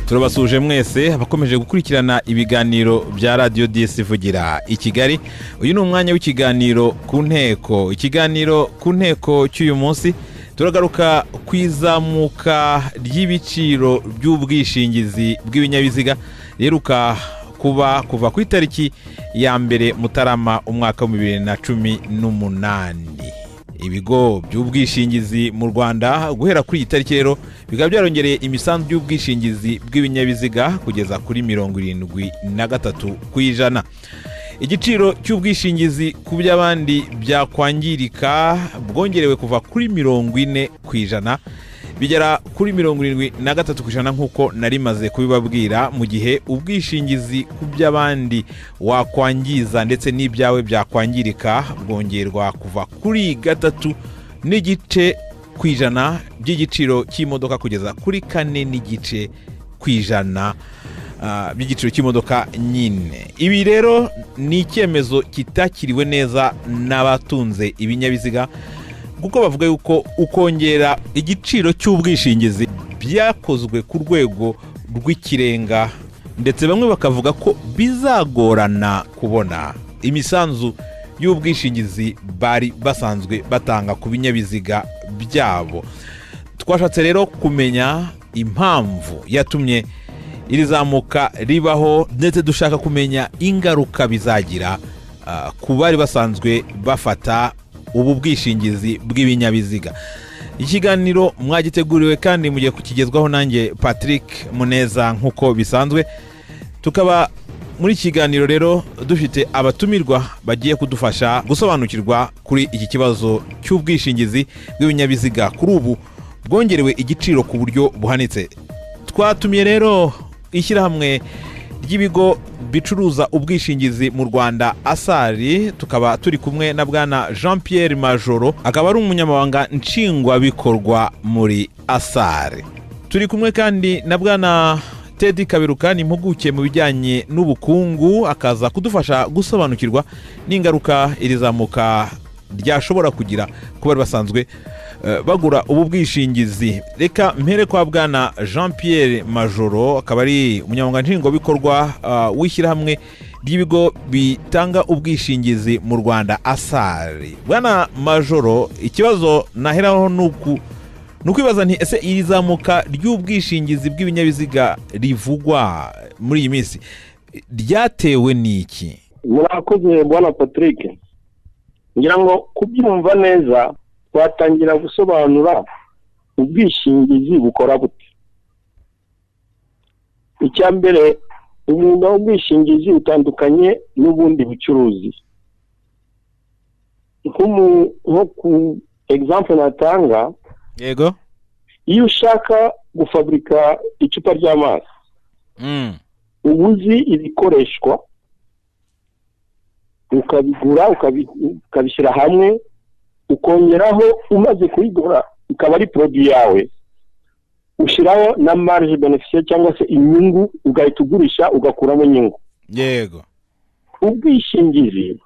Turabasuje mwese abakomeje gukurikirana ibiganiro bya Radio DS Vugira i Kigali. Uyu ni umwanya w'ikiganiro ku nteko. Ikiganiro ku nteko cy'uyu munsi turagaruka kwizamuka ry'ibiciro by'ubwishingizi bw'ibinyabiziga riheruka kuva ku itariki ya mbere Mutarama umwaka wa 2018. Ibigo by'ubwishingizi mu Rwanda guhera kuri itariki rero bikaba byarongereye imisanzu y'ubwishingizi bw'ibinyabiziga kugeza kuri 73%. Igiciro cy'ubwishingizi ku by'abandi byakwangirika bwongerewe kuva kuri 40% bigera kuri 73% nk'uko narimaze kubibabwira, mu gihe ubwishingizi ku by'abandi wakwangiza ndetse n'ibyawe byakwangirika bwongerwa kuva kuri 3.5% by'igiciro cy'imodoka kugeza kuri 4.5% by'igiciro cy'imodoka nyine. Ibi rero ni icyemezo kitakiriwe neza n'abatunze ibinyabiziga, kuko bavuga yuko ukongera igiciro cy'ubwishingizi byakozwe ku rwego rw'ikirenga, ndetse bamwe bakavuga ko bizagorana kubona imisanzu y'ubwishingizi bari basanzwe batanga ku binyabiziga byabo. Twashatse rero kumenya impamvu yatumye iri zamuka ribaho, ndetse dushaka kumenya ingaruka bizagira ku bari basanzwe bafata ubu bwishingizi bw'ibinyabiziga. Ikiganiro mwagiteguriwe kandi mugiye kukigezwaho nanjye Patrick Muneza nk'uko bisanzwe. Tukaba muri kiganiro rero dufite abatumirwa bagiye kudufasha gusobanukirwa kuri iki kibazo cy'ubwishingizi bw'ibinyabiziga kuri ubu bwongerewe igiciro ku buryo buhanitse. Twatumiye rero ishyirahamwe ry'ibigo bicuruza ubwishingizi mu Rwanda Asari. Tukaba turi kumwe na bwana Jean Pierre Majoro, akaba ari umunyamabanga nshingwabikorwa muri Asari. Turi kumwe kandi na bwana Teddy Kaberuka, ni impuguke mu bijyanye n'ubukungu, akaza kudufasha gusobanukirwa n'ingaruka iri zamuka ryashobora kugira ku bari basanzwe bagura ubu bwishingizi. Reka mpere kwa bwana Jean Pierre Majoro, akaba ari umunyamabanga nshingwabikorwa w'ishyirahamwe ry'ibigo bitanga ubwishingizi mu Rwanda Asari. Bwana Majoro, ikibazo naheraho nukwibaza nti ese iri zamuka ry'ubwishingizi bw'ibinyabiziga rivugwa muri iyi minsi ryatewe n'iki? Murakoze bwana Patrick. Ngira ngo kubyumva neza twatangira gusobanura ubwishingizi bukora bute. Icyambere, umwuga w'ubwishingizi utandukanye n'ubundi bucuruzi. Nko ku example natanga, yego, iyo ushaka gufabrika icupa ry'amazi, ubuzi ibikoreshwa, ukabigura ukabishyira hamwe, ukongeraho umaze kuyigura ikaba ari produit yawe, ushiraho na marge beneficiaire cyangwa se inyungu, ugahita ugurisha ugakuramo inyungu. Yego. Ubwishingizi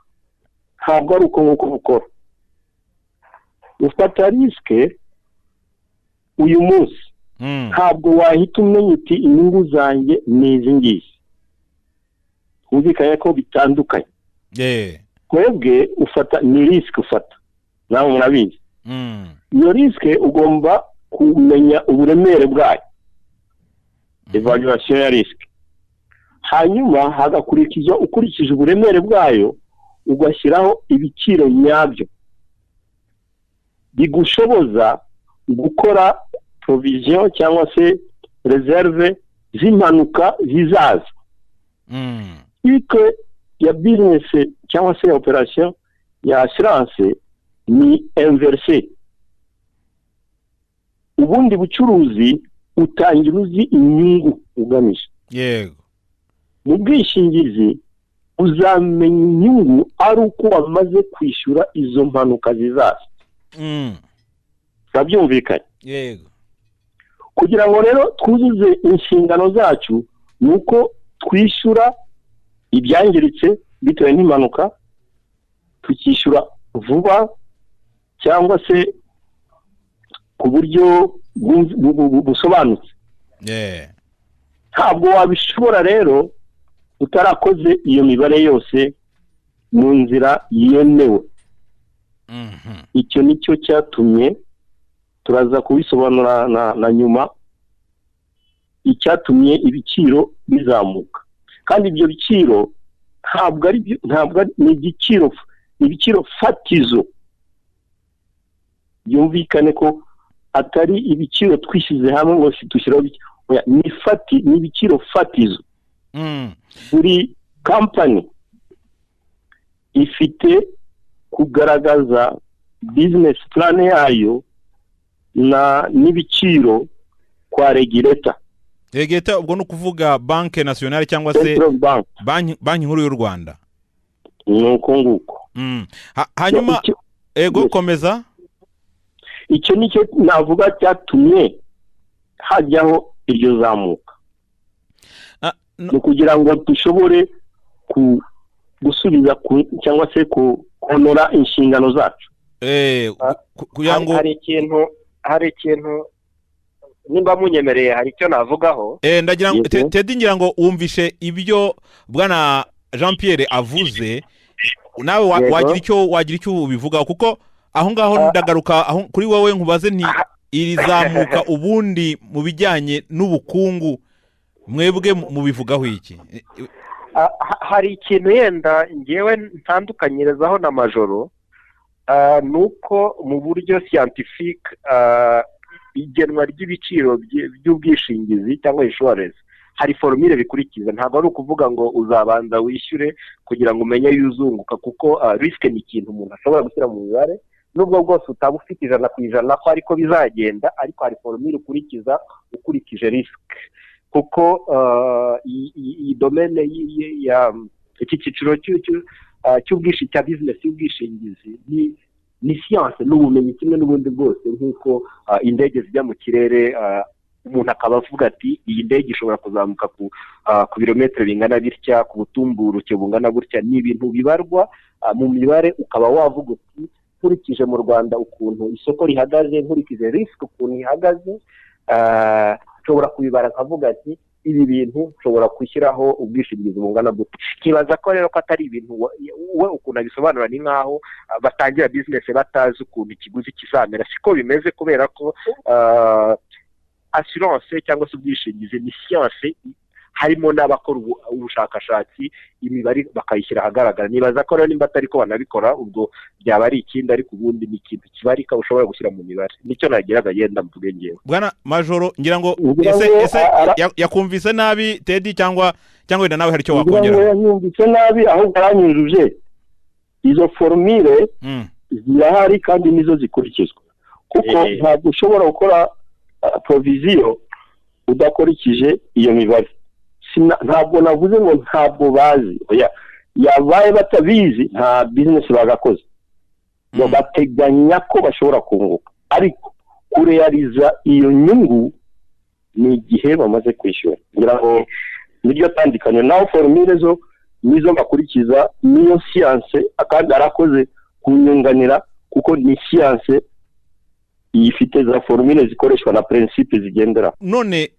ntabwo ari uko nk'uko bukora. Ufata riske uyu munsi, ntabwo wahita umenya uti inyungu zanjye ni izi ngizi. Uzikanya ko bitandukanye. Kwebwe ufata ni risk ufata, nawe murabizi. Iyo risk ugomba kumenya uburemere bwayo, evaluation ya risk. Hanyuma hagakurikizwa ukurikije uburemere bwayo, ugashyiraho ibiciro nyabyo bigushoboza gukora provision cyangwa se reserve z'impanuka zizaza. Iko ya business cyangwa se operation ya assurance ni inversé. Ubundi bucuruzi utangira uzi inyungu ugamije. Yego. Mu bwishingizi uzamenya inyungu ari uko wamaze kwishyura izo mpanuka zizaza. Babyumvikanye. Yego. Kugira ngo rero twuzuze inshingano zacu nuko twishyura ibyangiritse bitewe n'impanuka, tukishyura vuba cyangwa se ku buryo busobanutse. Ntabwo wabishobora rero utarakoze iyo mibare yose mu nzira yemewe. Icyo nicyo cyatumye, turaza kubisobanura na nyuma, icyatumye ibiciro bizamuka. Kandi ibyo biciro ntabwo ni ibiciro fatizo. Byumvikane ko atari ibiciro twishyize hamwe ngo dushyiraho ni ibiciro fatizo. Buri kampani ifite kugaragaza business plan yayo n'ibiciro kwa regulator. Regulator ubwo no kuvuga Banque Nationale cyangwa se banki nkuru y'u Rwanda. Nuko nguko. Hanyuma ego komeza. Icyo nicyo navuga cyatumye hajyaho iryo zamuka. No kugira ngo dushobore gusubiza cyangwa se konora inshingano zacu. Hari ikintu nimba munyemereye, hari icyo navugaho. Ndagira ngo Teddy, ngira ngo wumvishe ibyo bwana Jean Pierre avuze, nawe wagira icyo ubivugaho, kuko aho ngaho ndagaruka kuri wowe nkubaze nti iri zamuka ubundi mu bijyanye n'ubukungu mwebwe mubivugaho iki? Hari ikintu yenda ngewe ntandukanyirizaho na Majoro, nuko mu buryo scientifique igenwa ry'ibiciro by'ubwishingizi cyangwa insurance hari formule bikurikiza. Ntabwo ari ukuvuga ngo uzabanza wishyure kugira ngo umenye yuzunguka, kuko risk ni ikintu umuntu ashobora gushyira mu mibare, nubwo bwose utaba ufite 100% ko ariko bizagenda, ariko hari formule ukurikiza ukurikije risk. Kuko iyi domaine iki cyiciro cy'ubwishingizi cya business y'ubwishingizi ni science n'ubumenyi kimwe n'ubundi bwose. Nk'uko indege zijya mu kirere, umuntu akaba avuga ati iyi ndege ishobora kuzamuka ku birometero bingana bitya, ku butumburuke bungana gutya. Ni ibintu bibarwa mu mibare, ukaba wavuga uti nkurikije mu Rwanda ukuntu isoko rihagaze, nkurikije risk ukuntu ihagaze, nshobora kubibara nkavuga ati ibi bintu nshobora kwishyiraho ubwishingizi bungana gute. Kibaza ko rero ko atari ibintu we ukuntu abisobanura ni nkaho batangira business batazi ukuntu ikiguzi kizamera. Siko bimeze, kubera ko assurance cyangwa se ubwishingizi ni science, harimo n'abakora ubushakashatsi, imibare bakayishyira ahagaragara. Nibaza ko rero nimba atari ko banabikora ubwo byaba ari ikindi, ariko ubundi ni ikintu kibarika ushobora gushyira mu mibare. Nicyo nagiraga yenda mvuge ngewe. Bwana Majoro, ngira ngo ese yakumvise nabi Teddy cyangwa wenda nawe hari icyo wakongera? Yumvise nabi, ahubwo aranyujuje. Izo formule zirahari kandi nizo zikurikizwa, kuko ntabwo ushobora gukora provision udakurikije iyo mibare. Ntabwo navuze ngo ntabwo bazi, yabaye batabizi nta business bagakoze. Bateganya ko bashobora kunguka, ariko kurealiza iyo nyungu ni igihe bamaze kwishyura. Ngira ngo niryo tandukanye. Naho formule zo nizo bakurikiza, niyo science, akandi arakoze kunyunganira, kuko ni science ifite za formule zikoreshwa na principe zigendera. None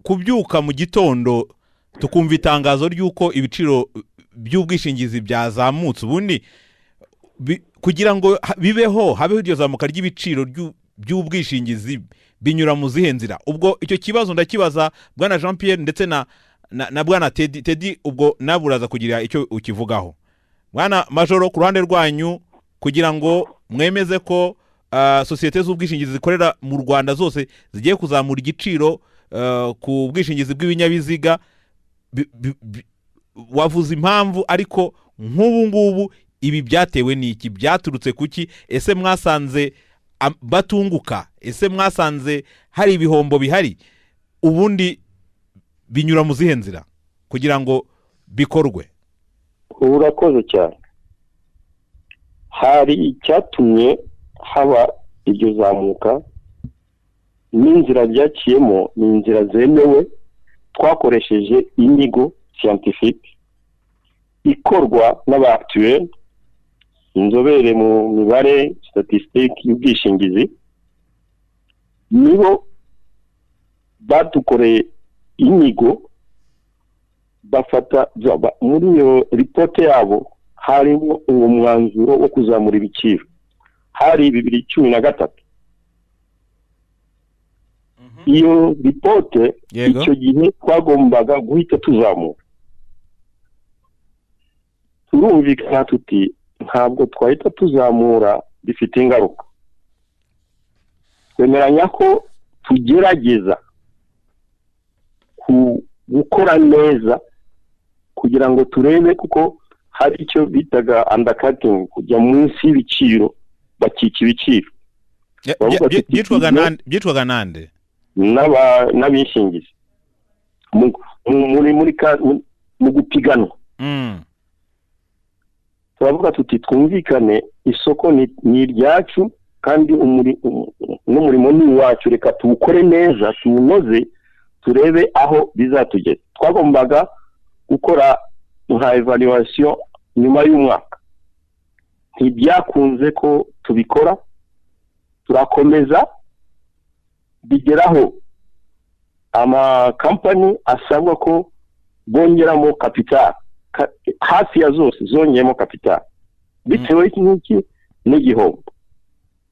kubyuka mu gitondo tukumva itangazo ry'uko ibiciro by'ubwishingizi byazamutse, ubundi kugira ngo bibeho habeho iryo zamuka ry'ibiciro by'ubwishingizi binyura mu zihe nzira? Ubwo icyo kibazo ndakibaza bwana Jean Pierre ndetse na bwana Teddy, ubwo naburaza kugira icyo ukivugaho. Bwana Majoro, ku ruhande rwanyu, kugira ngo mwemeze ko societe z'ubwishingizi zikorera mu Rwanda zose zigiye kuzamura igiciro ku bwishingizi bw'ibinyabiziga, wavuze impamvu, ariko nk'ubu ngubu ibi byatewe n'iki? Byaturutse kuki? Ese mwasanze batunguka? Ese mwasanze hari ibihombo bihari? Ubundi binyura mu zihe nzira kugira ngo bikorwe? Urakoze cyane. Hari icyatumye haba iryo zamuka, n'inzira ryaciyemo ni inzira zemewe. Twakoresheje inyigo scientifique ikorwa n'abatuye inzobere mu mibare statistique y'ubwishingizi nibo badukoreye inyigo bafata muri iyo ripote yabo harimo uwo mwanzuro wo kuzamura ibiciro hari 2013 iyo ripote icyo gihe twagombaga guhita tuzamura turumvikana tuti ntabwo twahita tuzamura bifite ingaruka twemeranya ko tugerageza gukora neza kugira ngo turebe kuko hari icyo bitaga undercutting kujya munsi y'ibiciro bakika ibiciro byitwaga nande n'abishingizi mu gupiganwa turavuga tuti twumvikane isoko ni iryacu kandi n'umurimo ni uwacu reka tuwukore neza tuwunoze turebe aho bizatugeza twagombaga gukora nka evaluation nyuma y'umwaka ntibyakunze ko tubikora turakomeza bigeraho amakampani asabwa ko bongeramo capital hafi ya zose zongeyemo capital bitewe n'iki n'igihombo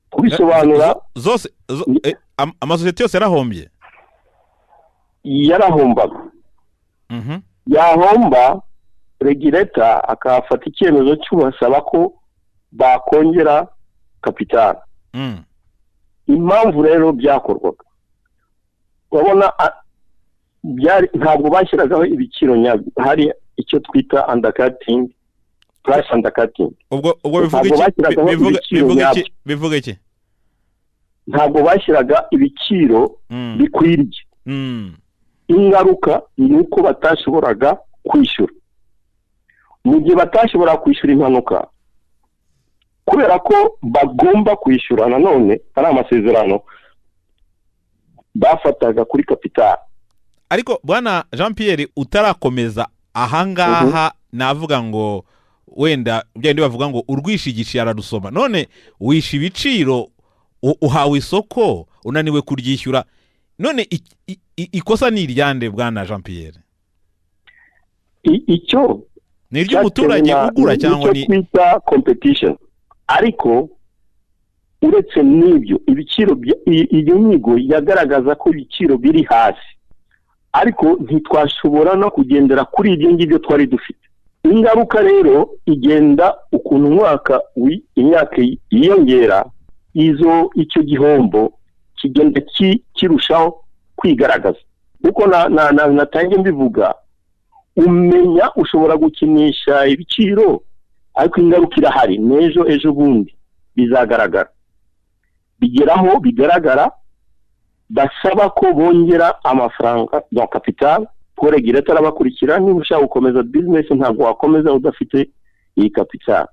kubisobanura zose amasosiyete yose yarahombaga yahomba regulator akafata icyemezo cy'ubasaba ko bakongera capital impamvu rero byakorwaga urabona ntabwo bashyiragaho ibiciro nyabyo hari icyo twita undercutting price undercutting ubwo bivuga iki ntabwo bashyiraga ibiciro bikwiriye ingaruka ni uko batashoboraga kwishyura mu gihe batashobora kwishyura impanuka kubera ko bagomba kwishyura nanone ari amasezerano bafataga kuri capital ariko bwana Jean Pierre utarakomeza ahangaha navuga ngo wenda byandi bavuga ngo urwishigishi yaradusoma none wisha ibiciro uhawe isoko unaniwe kuryishyura none ikosa ni iryande bwana Jean Pierre icyo ni iry'umuturage ugura cyangwa ni kwita competition ariko uretse n'ibyo ibiciro iyo nyigo yagaragaza ko ibiciro biri hasi ariko ntitwashobora no kugendera kuri ibyo ngibyo twari dufite ingaruka rero igenda ukuntu umwaka imyaka yiyongera icyo gihombo kigenda kirushaho kwigaragaza kuko natangiye mbivuga umenya ushobora gukinisha ibiciro ariko ingaruka irahari ejo bundi bizagaragara bigeraho bigaragara basaba ko bongera amafaranga ya capital ko regulator abakurikira niba ushaka gukomeza business ntabwo wakomeza udafite iyi capital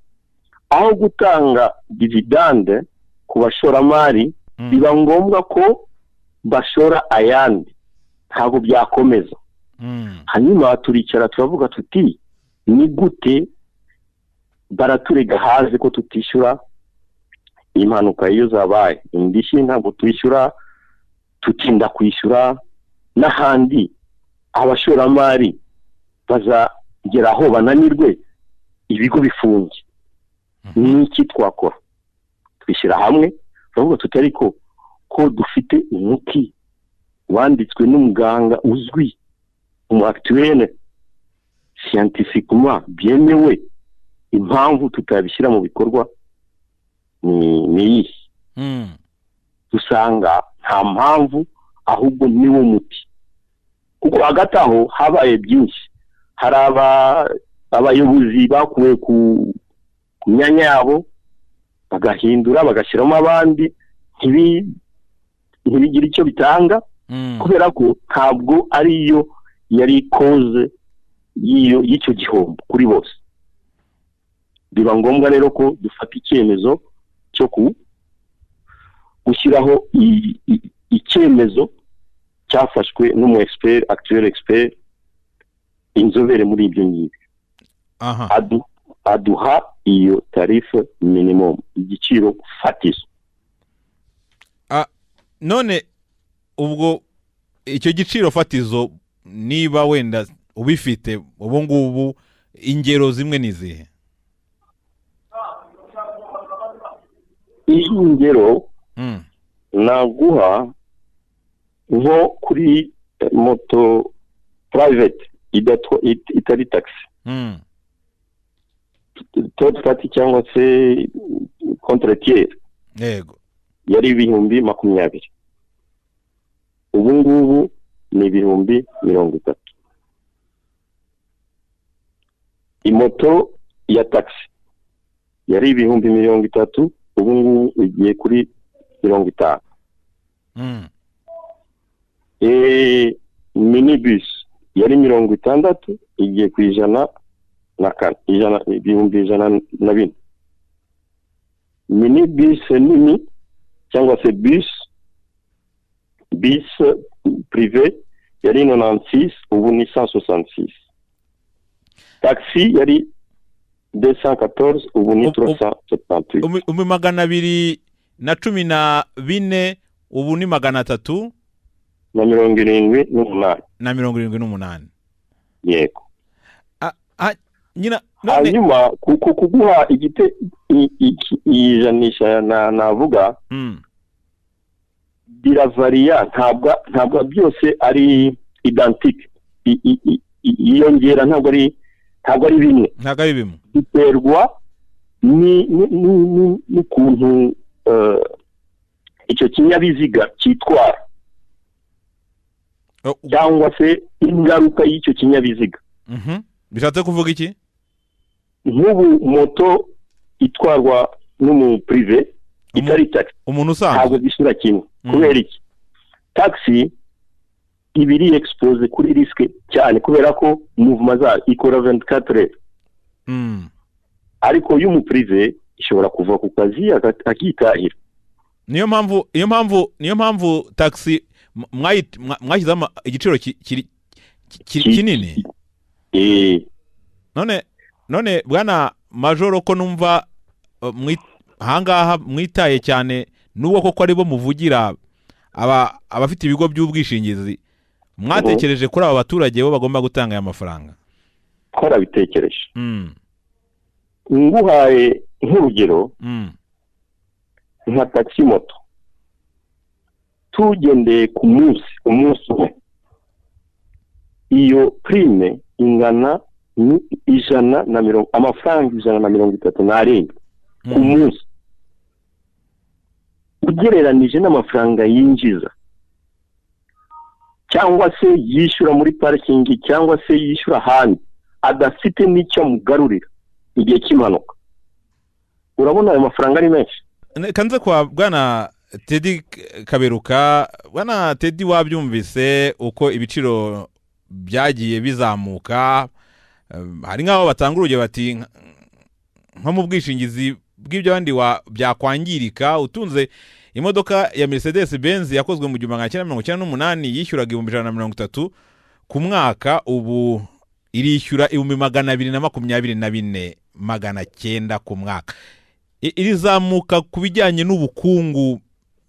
aho gutanga dividende ku bashoramari biba ngombwa ko bashora ayandi ntabwo byakomeza hanyuma turicara turavuga tuti ni gute baraturega haze ko tutishyura impanuka iyo zabaye indishyi ntabwo twishyura tutinda kwishyura n'ahandi abashoramari bazagera aho bananirwe ibigo bifunze n'iki twakora twishyira hamwe turavuga tuti ariko ko dufite umuti wanditswe n'umuganga uzwi umu actuel scientifiquement byemewe impamvu tutabishyira mu bikorwa ni iyi dusanga nta mpamvu ahubwo niwo muti kuko hagati aho habaye byinshi hari abayobozi bakuwe ku myanya yabo bagahindura bagashyiramo abandi ntibigire icyo bitanga kubera ko ntabwo ariyo yari koze y'icyo gihombo kuri bose biba ngombwa rero ko dufata icyemezo cyo gushyiraho icyemezo cyafashwe n'umu expert actuel expert inzobere muri ibyo ngibyo aduha iyo tarife minimum, igiciro fatizo. None ubwo icyo giciro fatizo niba wenda ubifite ubu ngubu, ingero zimwe n'izihe? Iyi ngero naguha nko kuri moto private itari taxi, third party cyangwa se contractier, yego, yari 20,000. Ubu ngubu ni 30,000. Imoto ya taxi yari 30,000, ubu ngubu igiye kuri 50. Minibus yari 60, igiye ku 104. Minibus nini cyangwa se bus privé yari 96, ubu ni 166. Taxi yari 214, ubu ni 378. 214, ubu ni 378. Yego. Nyina hanyuma kuguha ijanisha navuga biravariya, ntabwo byose ari identique. Iyongera ntabwo ari bimwe, biterwa n'ukuntu icyo kinyabiziga cyitwara cyangwa se ingaruka y'icyo kinyabiziga. Bishatse kuvuga iki? Nk'ubu moto itwarwa n'umu privé itari taxi, umuntu usanzwe, ntabwo bisura kimwe. Kubera iki? Taxi ibiri expose kuri risque cyane, kubera ko movement za ikora 24 heures. Ariko y'umu privé ishobora kuva ku kazi akitahira. Niyo mpamvu taxi mwashyizamo igiciro kinini. None bwana Majoro, ko numva ahangaha mwitaye cyane n'uwo koko ari bo muvugira abafite ibigo by'ubwishingizi, mwatekereje kuri aba baturage bo bagomba gutanga aya mafaranga? Twarabitekereje. Nguhaye nk'urugero, nka taxi moto tugendeye ku umunsi umwe, iyo prime ingana amafaranga 137 ku munsi, ugereranije n'amafaranga yinjiza cyangwa se yishyura muri parking cyangwa se yishyura ahandi adafite n'icyo mugarurira igihe cy'impanuka. Urabona ayo mafaranga ari menshi. Kanze kwa bwana Teddy Kaberuka, bwana Teddy, wabyumvise uko ibiciro byagiye bizamuka? Hari nk'aho batanga urugero bati nko mu bwishingizi bw'ibyo abandi byakwangirika, utunze imodoka ya Mercedes Benz yakozwe mu 1998 yishyuraga 130 ku mwaka, ubu irishyura 224,900 ku mwaka. Irizamuka ku bijyanye n'ubukungu,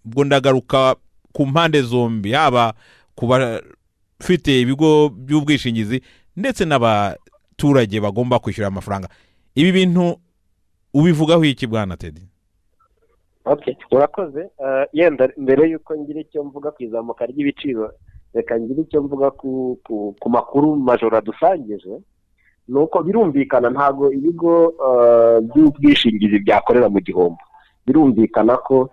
bwo ndagaruka ku mpande zombi, haba ku bafite ibigo by'ubwishingizi ndetse n'abaturage bagomba kwishyura amafaranga. Ibi bintu ubivugaho iki bwana Teddy? Okay, urakoze. Yenda mbere yuko ngira icyo mvuga ku izamuka ry'ibiciro, reka ngira icyo mvuga ku makuru Majoro dusangije. Nuko birumvikana ntago ibigo by'ubwishingizi byakorera mu gihombo. Birumvikana ko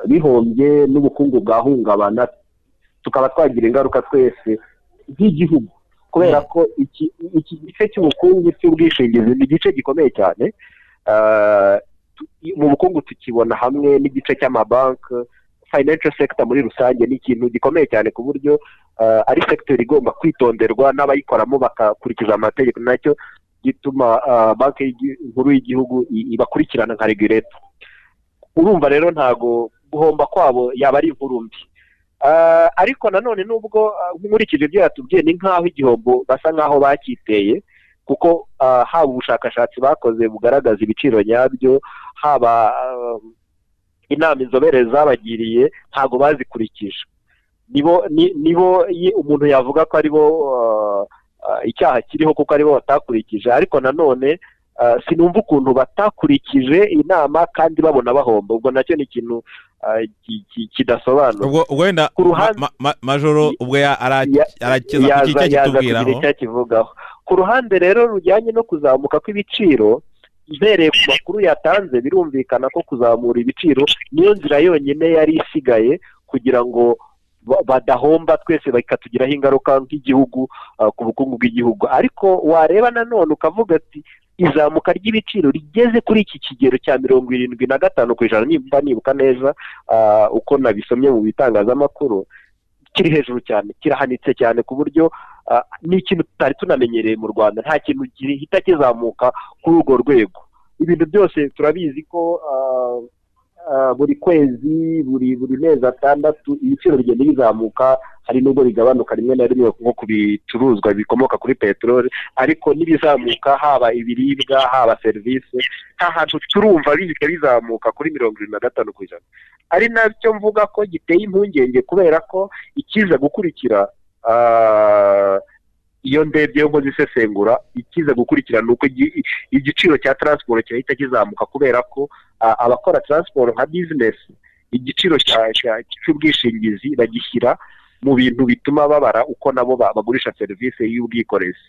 bihombye n'ubukungu bwahungabana, tukaba twagira ingaruka twese nk'igihugu, kubera ko iki gice cy'ubukungu cy'ubwishingizi ni igice gikomeye cyane. Mu bukungu tukibona hamwe n'igice cy'amabanki, financial sector muri rusange ni ikintu gikomeye cyane ku buryo ari sector igomba kwitonderwa n'abayikoramo bakakurikiza amategeko, nacyo gituma banki nkuru y'igihugu ibakurikirana nka regulator. Urumva rero ntago guhomba kwabo yaba ari inkuru mbi. Ariko nanone nubwo nkurikije ibyo yatubwiye, ni nkaho igihombo basa nkaho bakiteye, kuko haba ubushakashatsi bakoze bugaragaza ibiciro nyabyo, haba inama inzobere zabagiriye ntabwo bazikurikije. nibo umuntu yavuga ko aribo icyaha kiriho kuko aribo batakurikije, ariko nanone sinumva ukuntu batakurikije inama kandi babona bahomba. Ubwo nacyo ni ikintu kidasobanura. ubwo wenda Majoro ubwo arakeza ku iki cyakitubwiraho. Ku ruhande rero rujyanye no kuzamuka kw'ibiciro, mbereye ku makuru yatanze birumvikana ko kuzamura ibiciro niyo nzira yonyine yari isigaye kugira ngo badahomba twese bakatugiraho ingaruka nk'igihugu ku bukungu bw'igihugu. Ariko wareba nanone ukavuga ati izamuka ry'ibiciro rigeze kuri iki kigero cya 75% nimba nibuka neza uko nabisomye mu bitangazamakuru, kiri hejuru cyane, kirahanitse cyane ku buryo ni ikintu tutari tunamenyereye mu Rwanda. Nta kintu gihita kizamuka kuri urwo rwego. Ibintu byose turabizi ko buri kwezi buri mezi atandatu ibiciro bigenda bizamuka, hari nubwo bigabanuka rimwe na rimwe nko ku bicuruzwa bikomoka kuri peteroli, ariko n'ibizamuka haba ibiribwa haba serivisi nta hantu turumva bihita bizamuka kuri 75%. Ari nabyo mvuga ko giteye impungenge, kubera ko ikiza gukurikira iyo ndebye ngo zisesengura, ikiza gukurikira nuko igiciro cya transport cyahita kizamuka, kubera ko abakora transport nka business igiciro cy'ubwishingizi bagishyira mu bintu bituma babara uko nabo bagurisha serivisi y'ubwikorezi.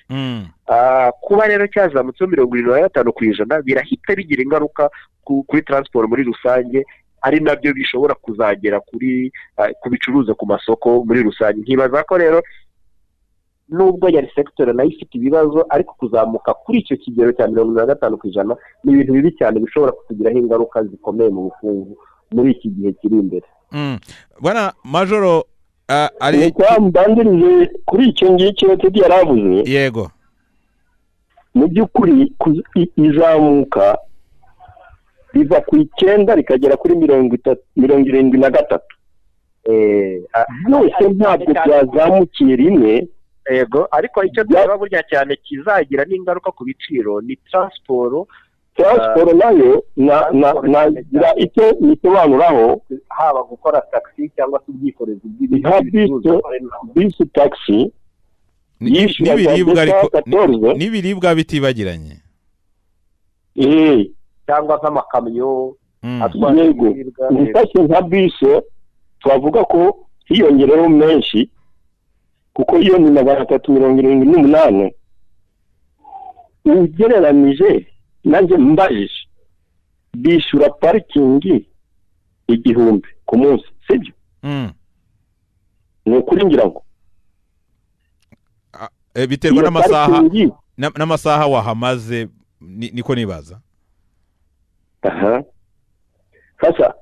Kuba rero cyazamutseho 75% birahita bigira ingaruka kuri transport muri rusange, ari nabyo bishobora kuzagera ku bicuruza ku masoko muri rusange. Nkibaza ko rero nubwo yari sector nayo ifite ibibazo, ariko kuzamuka kuri icyo kigero cya 75% ni ibintu bibi cyane, bishobora kutugiraho ingaruka zikomeye mu bukungu muri iki gihe kiri imbere. Bwana Majoro ari mbandirize kuri icyo ngicyo Teddy yaravuze. Yego, mu by'ukuri izamuka riva ku 9 rikagera kuri 73. Byose ntabwo byazamukiye rimwe. Yego, ariko icyo tureba burya cyane kizagira n'ingaruka ku biciro ni transport nayo nagira icyo nisobanuraho, haba gukora taxi cyangwa se ubwikorezi bisi taxi n'ibiribwa bitibagiranye, cyangwa nk'amakamyo atwara ibiribwa. Nifashe nka bisi twavuga ko hiyongereho menshi, kuko iyo ni 378 ugereranije nanjye mbajije bishyura parikingi 1000 ku munsi, sibyo? Ni ukuri ngira ngo biterwa n'amasaha wahamaze, niko nibaza. Sasa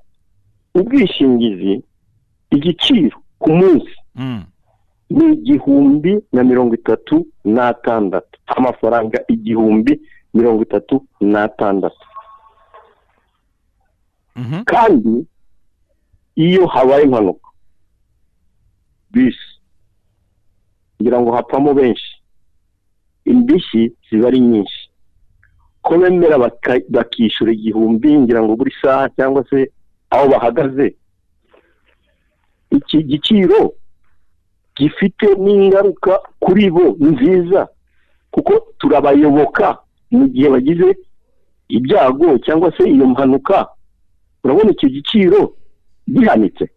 ubwishingizi igiciro ku munsi ni 1036, amafaranga 1036. Kandi iyo habaye impanuka bisi ngira ngo hapamo benshi, indishyi ziba ari nyinshi, ko bemera bakishyura 1000 ngira ngo buri saha cyangwa se aho bahagaze. Iki giciro gifite n'ingaruka kuri bo nziza, kuko turabayoboka mu gihe bagize ibyago cyangwa se iyo mpanuka. Urabona icyo giciro gihanitse.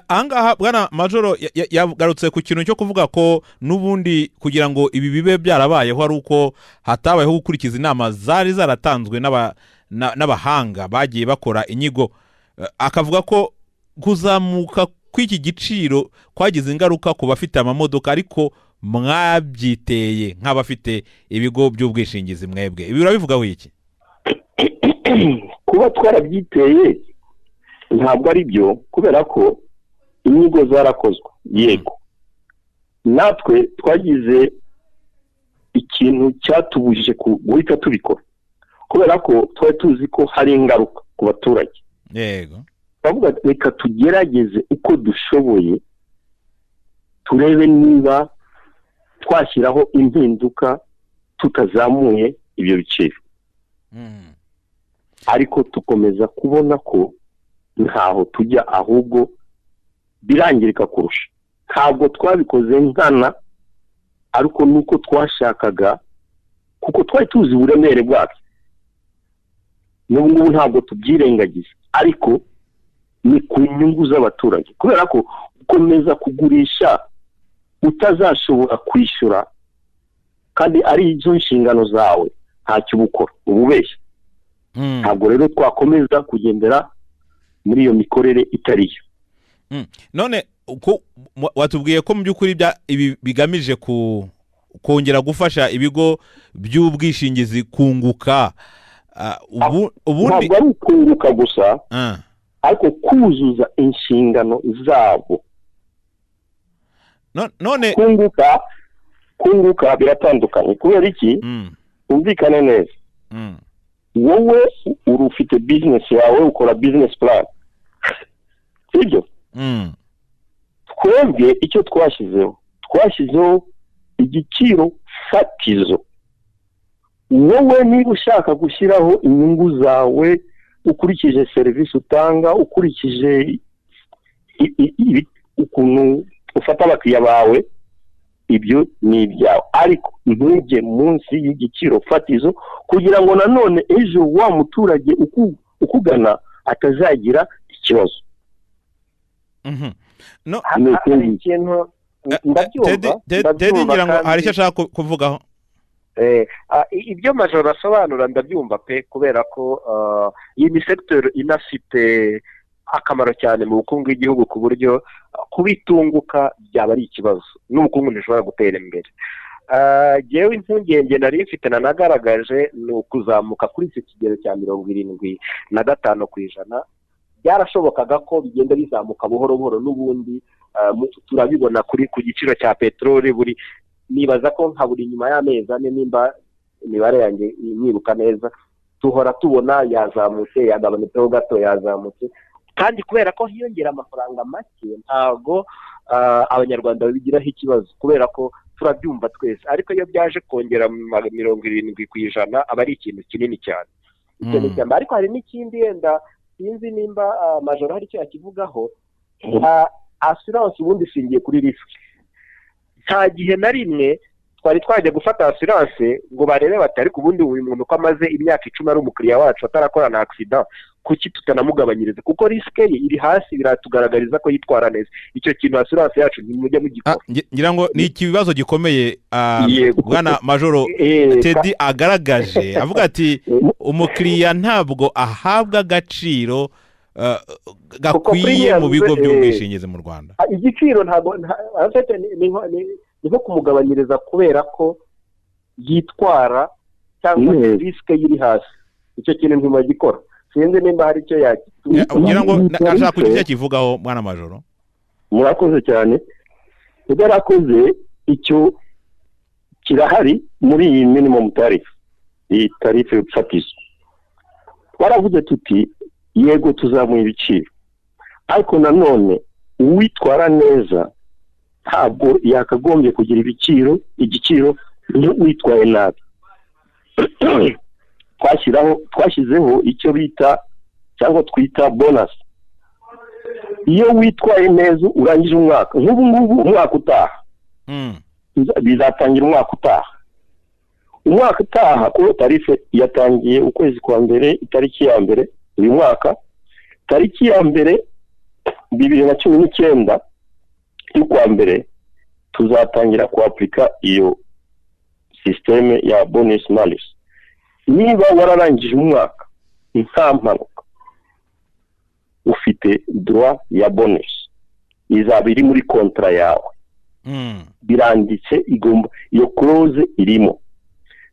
Ahangaha Bwana Majoro yagarutse ku kintu cyo kuvuga ko n'ubundi kugira ngo ibi bibe byarabayeho ari uko hatabayeho gukurikiza inama zari zaratanzwe n'abahanga bagiye bakora inyigo. Akavuga ko kuzamuka kw'iki giciro kwagize ingaruka ku bafite amamodoka, ariko mwabyiteye nk'abafite ibigo by'ubwishingizi mwebwe. Ibi urabivugaho iki? Kuba twarabyiteye ntabwo ari byo, kubera ko inyigo zarakozwe. Yego, natwe twagize ikintu cyatubujije guhita tubikora, kubera ko twari tuzi ko hari ingaruka ku baturage. Yego, bavuga reka tugerageze uko dushoboye turebe niba twashyiraho impinduka tutazamuye ibyo biciro. Ariko tukomeza kubona ko ntaho tujya, ahubwo birangirika kurusha. Ntabwo twabikoze nkana, ariko nuko twashakaga, kuko twari tuzi uburemere bwabyo. N'ubu ntabwo tubyirengagiza, ariko ni ku nyungu z'abaturage, kubera ko ukomeza kugurisha utazashobora kwishyura kandi ari izo nshingano zawe, ntacyo ubukora, ububeshya. Ntabwo rero twakomeza kugendera muri iyo mikorere itariyo. None watubwiye ko mu by'ukuri ibi bigamije kongera gufasha ibigo by'ubwishingizi kunguka. Ubundi ntabwo ari ukunguka gusa, ariko kuzuza inshingano zabo. None kunguka biratandukanye. Kubera iki? Umvikane neza. Wowe ufite business yawe, ukora business plan, sibyo? Twebwe icyo twashyizeho igiciro fatizo. Wowe niba ushaka gushyiraho inyungu zawe ukurikije serivisi utanga, ukurikije ukuntu ufata abakiriya bawe, ibyo ni ibyawe, ariko ntujye munsi y'igiciro fatizo, kugira ngo nanone ejo wa muturage ukugana atazagira ikibazo. Hari ikintu Teddy ngira ngo hari icyo ashaka kuvugaho. Ibyo Majoro asobanura ndabyumva pe, kubera ko iyi ni sector inafite akamaro cyane mu bukungu bw'igihugu, ku buryo kubitunguka byaba ari ikibazo, n'ubukungu ntishobora gutera imbere. Jewe impungenge nari mfite nagaragaje ni ukuzamuka kuri icyo kigero cya 75%. Byarashobokaga ko bigenda bizamuka buhoro buhoro, n'ubundi turabibona ku giciro cya peteroli. Nibaza ko nka buri nyuma y'amezi ane, nimba imibare yanjye nibuka neza, tuhora tubona yazamutse, yagabanutseho gato, yazamutse. Kandi kubera ko hiyongera amafaranga make, ntago abanyarwanda babigiraho ikibazo, kubera ko turabyumva twese. Ariko iyo byaje kongera 70% aba ari ikintu kinini cyane. Ariko hari n'ikindi yenda sinzi nimba Majoro hari icyo yakivugaho. Assurance ubundi ishingiye kuri risk. Nta gihe na rimwe twari twajya gufata assurance ngo barebe bati ariko ubundi uyu muntu ko amaze imyaka 10 ari umukiriya wacu atarakora na accident, kuki tutanamugabanyiriza? Kuko risk ye iri hasi, biratugaragariza ko yitwara neza. Icyo kintu assurance yacu ntimujya mugikora. Ngira ngo ni ikibazo gikomeye bwana Majoro Teddy agaragaje, avuga ati umukiriya ntabwo ahabwa agaciro gakwiye mu bigo by'ubwishingizi mu Rwanda. Igiciro ntabwo ni nko kumugabanyiriza kubera ko yitwara cyangwa risk iri hasi. Icyo kintu ntimugikora. Sinzi nimba hari icyo ngira ngo ashaka kugira kivugaho mwana Majoro. Murakoze cyane. Yarakoze icyo kirahari muri iyi minimum tariff, iyi tarife fatizo. Twaravuze tuti yego tuzamuye ibiciro, ariko nanone uwitwara neza ntabwo yakagombye kugira igiciro witwaye nabi. Twashyizeho icyo bita cyangwa twita bonus. Iyo witwaye neza urangije umwaka, nk'ubu ngubu umwaka utaha, bizatangira umwaka utaha ko tarife yatangiye ukwezi kwa mbere, itariki ya mbere uyu mwaka, tariki ya mbere 2019 y'ukwa mbere tuzatangira kuaplika iyo systeme ya bonus malus. Niba wararangije umwaka nta mpanuka, ufite droit ya bonus, izaba iri muri kontra yawe. Biranditse, igomba iyo clause irimo.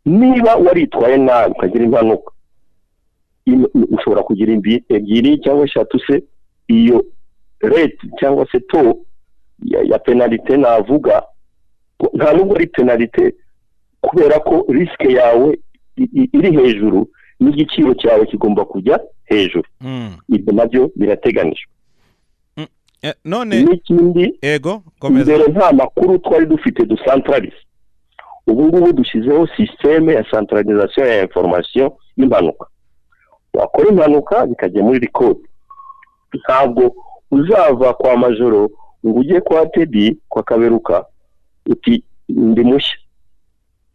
Niba waritwaye nabi ukagira impanuka, ushobora kugira ebyiri cyangwa eshatu se, iyo rate cyangwa se to ya penalite navuga nta nubwo ari penalite, kubera ko risk yawe iri hejuru n'igiciro cyawe kigomba kujya hejuru. Ibyo nabyo birateganijwe. None n'ikindi ego komeza. Mbere nta makuru twari dufite ducentralize. ubu ngubu dushyizeho sisiteme ya santaralizasiyo ya inforomasiyo y'impanuka. wakora impanuka bikajya muri rikodi. Ntabwo uzava kwa Majoro ngo ujye kwa Teddy kwa Kaberuka uti ndi mushya.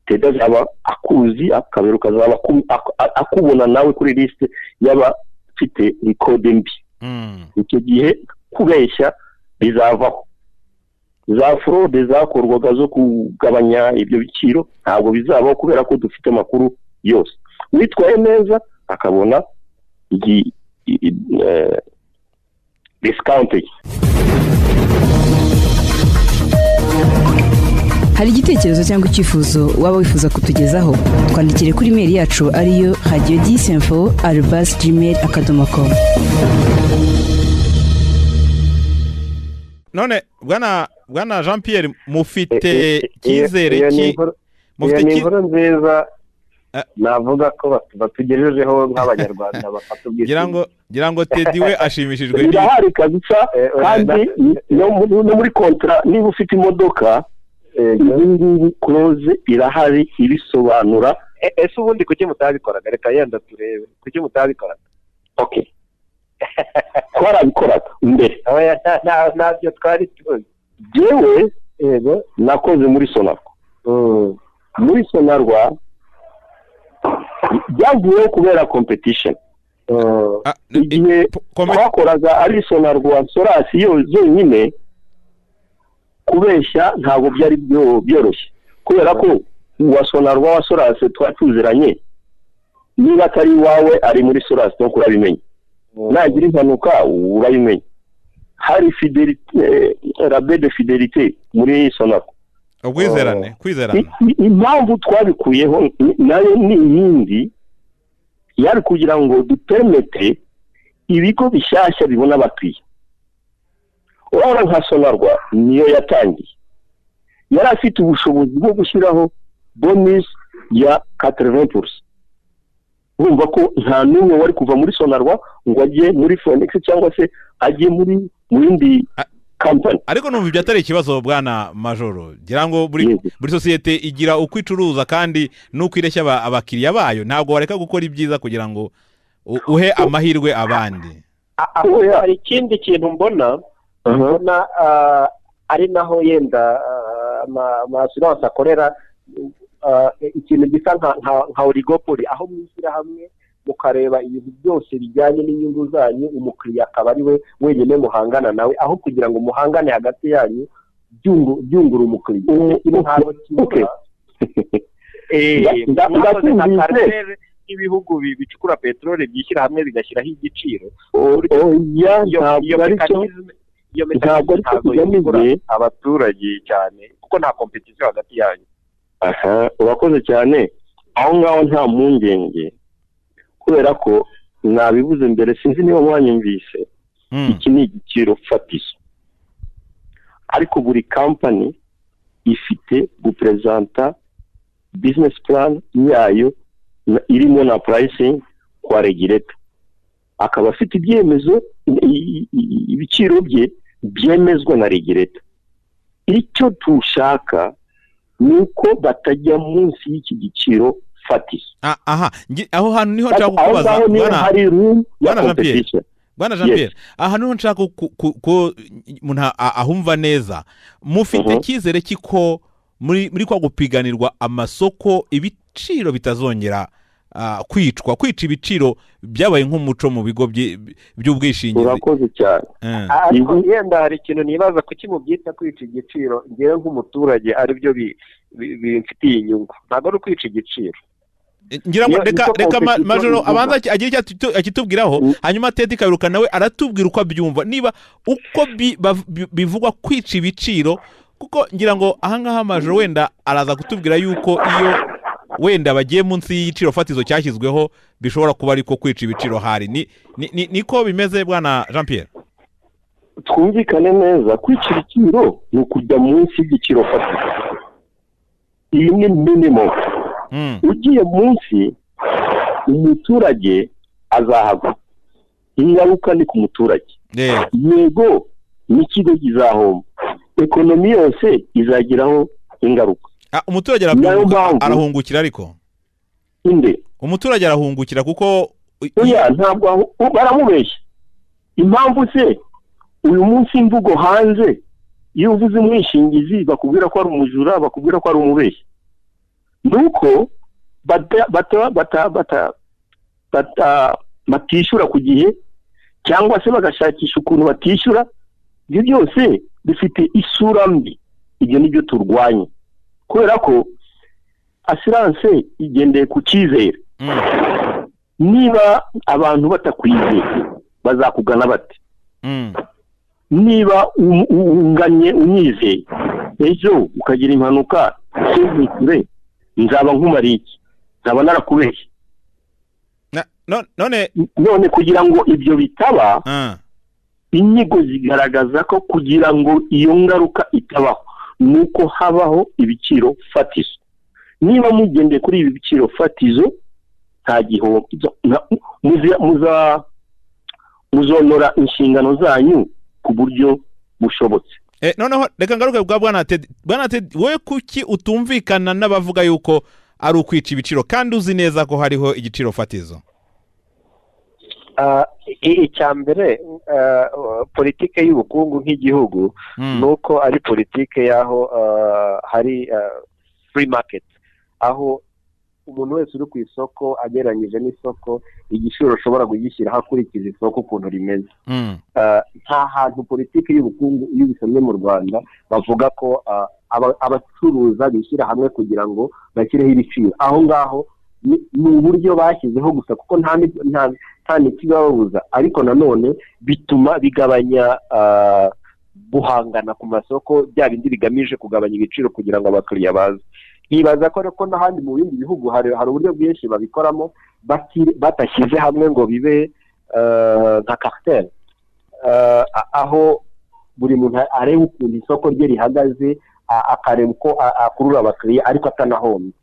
Teddy azaba akuzi, Kaberuka azaba akubona nawe kuri liste y'abafite rikodi mbi. Icyo gihe kubeshya bizavaho. Za fraude zakorwaga zo kugabanya ibyo biciro ntabwo bizabaho kubera ko dufite amakuru yose. Witwaye neza akabona discount. Hari igitekerezo cyangwa icyifuzo waba wifuza kutugezaho, twandikire kuri mail yacu ariyo radio10info@gmail.com. None bwana Jean Pierre mufite kizere ki mufite inkuru nziza navuga ko batugejejeho nk'abanyarwanda bafata ubwishingizi. Gira ngo Teddy we ashimishijwe n'ibihari kabisa, kandi no muri kontra niba ufite imodoka iyi close irahari ibisobanura. Ese ubundi kuki mutabikoraga? Reka yenda turebe kuki mutabikoraga. Okay. Twarabikoraga mbere. Ntabyo twari tuzi. Jewe nakoze muri Sonarwa. Muri Sonarwa byavuyeho kubera competition. Igihe twakoraga ari Sonarwa Sorasi yonyine, kubeshya ntabwo byari byoroshye kubera ko wa Sonarwa wa Sorasi twatuziranye. Niba atari wawe ari muri Sorasi no kurabimenya, nagira impanuka urabimenya. Hari fidelite, rabe de fidelite muri Sonarwa. Kwizerana. Impamvu twabikuyeho nayo ni iyindi, yari kugira ngo dupermete ibigo bishyashya bibona abakiriya. Urabona nka Sonarwa niyo yatangiye, yari afite ubushobozi bwo gushyiraho bonus ya 80%. Urumva ko nta n'umwe wari kuva muri Sonarwa ngo ajye muri Phoenix cyangwa se ajye muri yindi company. Ariko numva ibyo atari ikibazo bwana Majoro. Gira ngo buri societe igira uko icuruza kandi nuko ireshya abakiriya bayo. Ntabwo wareka gukora ibyiza kugira ngo uhe amahirwe abandi. Hari ikindi kintu mbona ari naho yenda amashyirahamwe akorera ikintu gisa nka oligopoli, aho mwishyira hamwe mukareba ibintu byose bijyanye n'inyungu zanyu, umukiriya akaba ari we wenyine muhangana nawe, aho kugira ngo muhangane hagati yanyu byungura umukiriya. Ibihugu bicukura peteroli byishyira hamwe bigashyiraho igiciro. Iyo ntabwo yanyuze abaturage cyane kuko nta competition hagati yanyu. Urakoze cyane. Aho ngaho nta mpungenge kubera ko nabivuze mbere, sinzi niba mwanyumvise. Iki ni igiciro fatizo, ariko buri company ifite gupresenta business plan yayo irimo na pricing kwa regulator, akaba afite ibyemezo, ibiciro bye byemezwa na regulator. Icyo tushaka nuko batajya munsi y'iki giciro fatizo. Aho hantu niho nshaka kukubaza Bwana Jean Pierre. Aha niho nshaka ko umuntu ahumva neza. Mufite kizere kiko muri kwa gupiganirwa amasoko ibiciro bitazongera kwica ibiciro byabaye nk'umuco mu bigo by'ubwishingizi? Urakoze cyane. Ariko yenda hari ikintu nibaza kuki mubyita kwica igiciro. Ngewe nk'umuturage ari byo bimfitiye inyungu, ntabwo ari ukwica igiciro. Ngira ngo reka Majoro abanza agira icyo akitubwiraho, hanyuma Teddy Kaberuka nawe aratubwira uko abyumva, niba uko bivugwa kwica ibiciro, kuko ngira ngo ahangaha Majoro wenda araza kutubwira yuko iyo wenda bagiye munsi y'igiciro fatizo cyashyizweho bishobora kuba ariko kwica ibiciro hari. Niko bimeze bwana Jean Pierre? Twumvikane neza, kwica ibiciro ni ukujya munsi y'igiciro fatizo. Iyi ni minimum. Ugiye munsi umuturage azahagwa, ingaruka ni ku muturage. Yego n'ikigo kizahomba, ekonomi yose izagiraho ingaruka. umuturage arahungukira ariko inde umuturage arahungukira kuko oya ntabwo baramubeshya. Impamvu se uyu munsi imvugo hanze iyo uvuze umwishingizi bakubwira ko ari umujura, bakubwira ko ari umubeshyi, nuko batishyura ku gihe cyangwa se bagashakisha ukuntu batishyura. Ibyo byose bifite isura mbi. Ibyo nibyo turwanya, kubera ko assurance igendeye ku cyizere. Niba abantu batakwizeye bazakugana bate? Niba unganye unyizeye ejo ukagira impanuka ntuzikure, nzaba nkumariye iki? Nzaba narakubeshye. none kugira ngo ibyo bitaba, inyigo zigaragaza ko kugira ngo iyo ngaruka itabaho nuko habaho ibiciro fatizo. Niba mugendeye kuri ibi biciro fatizo nta gihombo, muzonora inshingano zanyu ku buryo bushobotse. Noneho reka ngaruke bwa Bwana Ted, wowe kuki utumvikana n'abavuga yuko ari ukwica ibiciro kandi uzi neza ko hariho igiciro fatizo? Icyambere politike y'ubukungu nk'igihugu nuko ari politike yaho hari free market, aho umuntu wese uri ku isoko agereranyije n'isoko igiciro ushobora kugishyira hakurikije isoko ukuntu rimeze. Nta hantu politike y'ubukungu iyo bisomye mu Rwanda bavuga ko abacuruza bishyira hamwe kugira ngo bashyireho ibiciro. Aho ngaho ni uburyo bashyizeho gusa kuko nta n'ikibabuza, ariko nanone bituma bigabanya guhangana ku masoko, bya bindi bigamije kugabanya ibiciro kugira ngo abakiriya baze. Ntibaza ko n'ahandi mu bindi bihugu hari uburyo bwinshi babikoramo batashyize hamwe ngo bibe nka cartel, aho buri muntu areba ukuntu isoko rye rihagaze, akareba uko akurura abakiriya ariko atanahombye.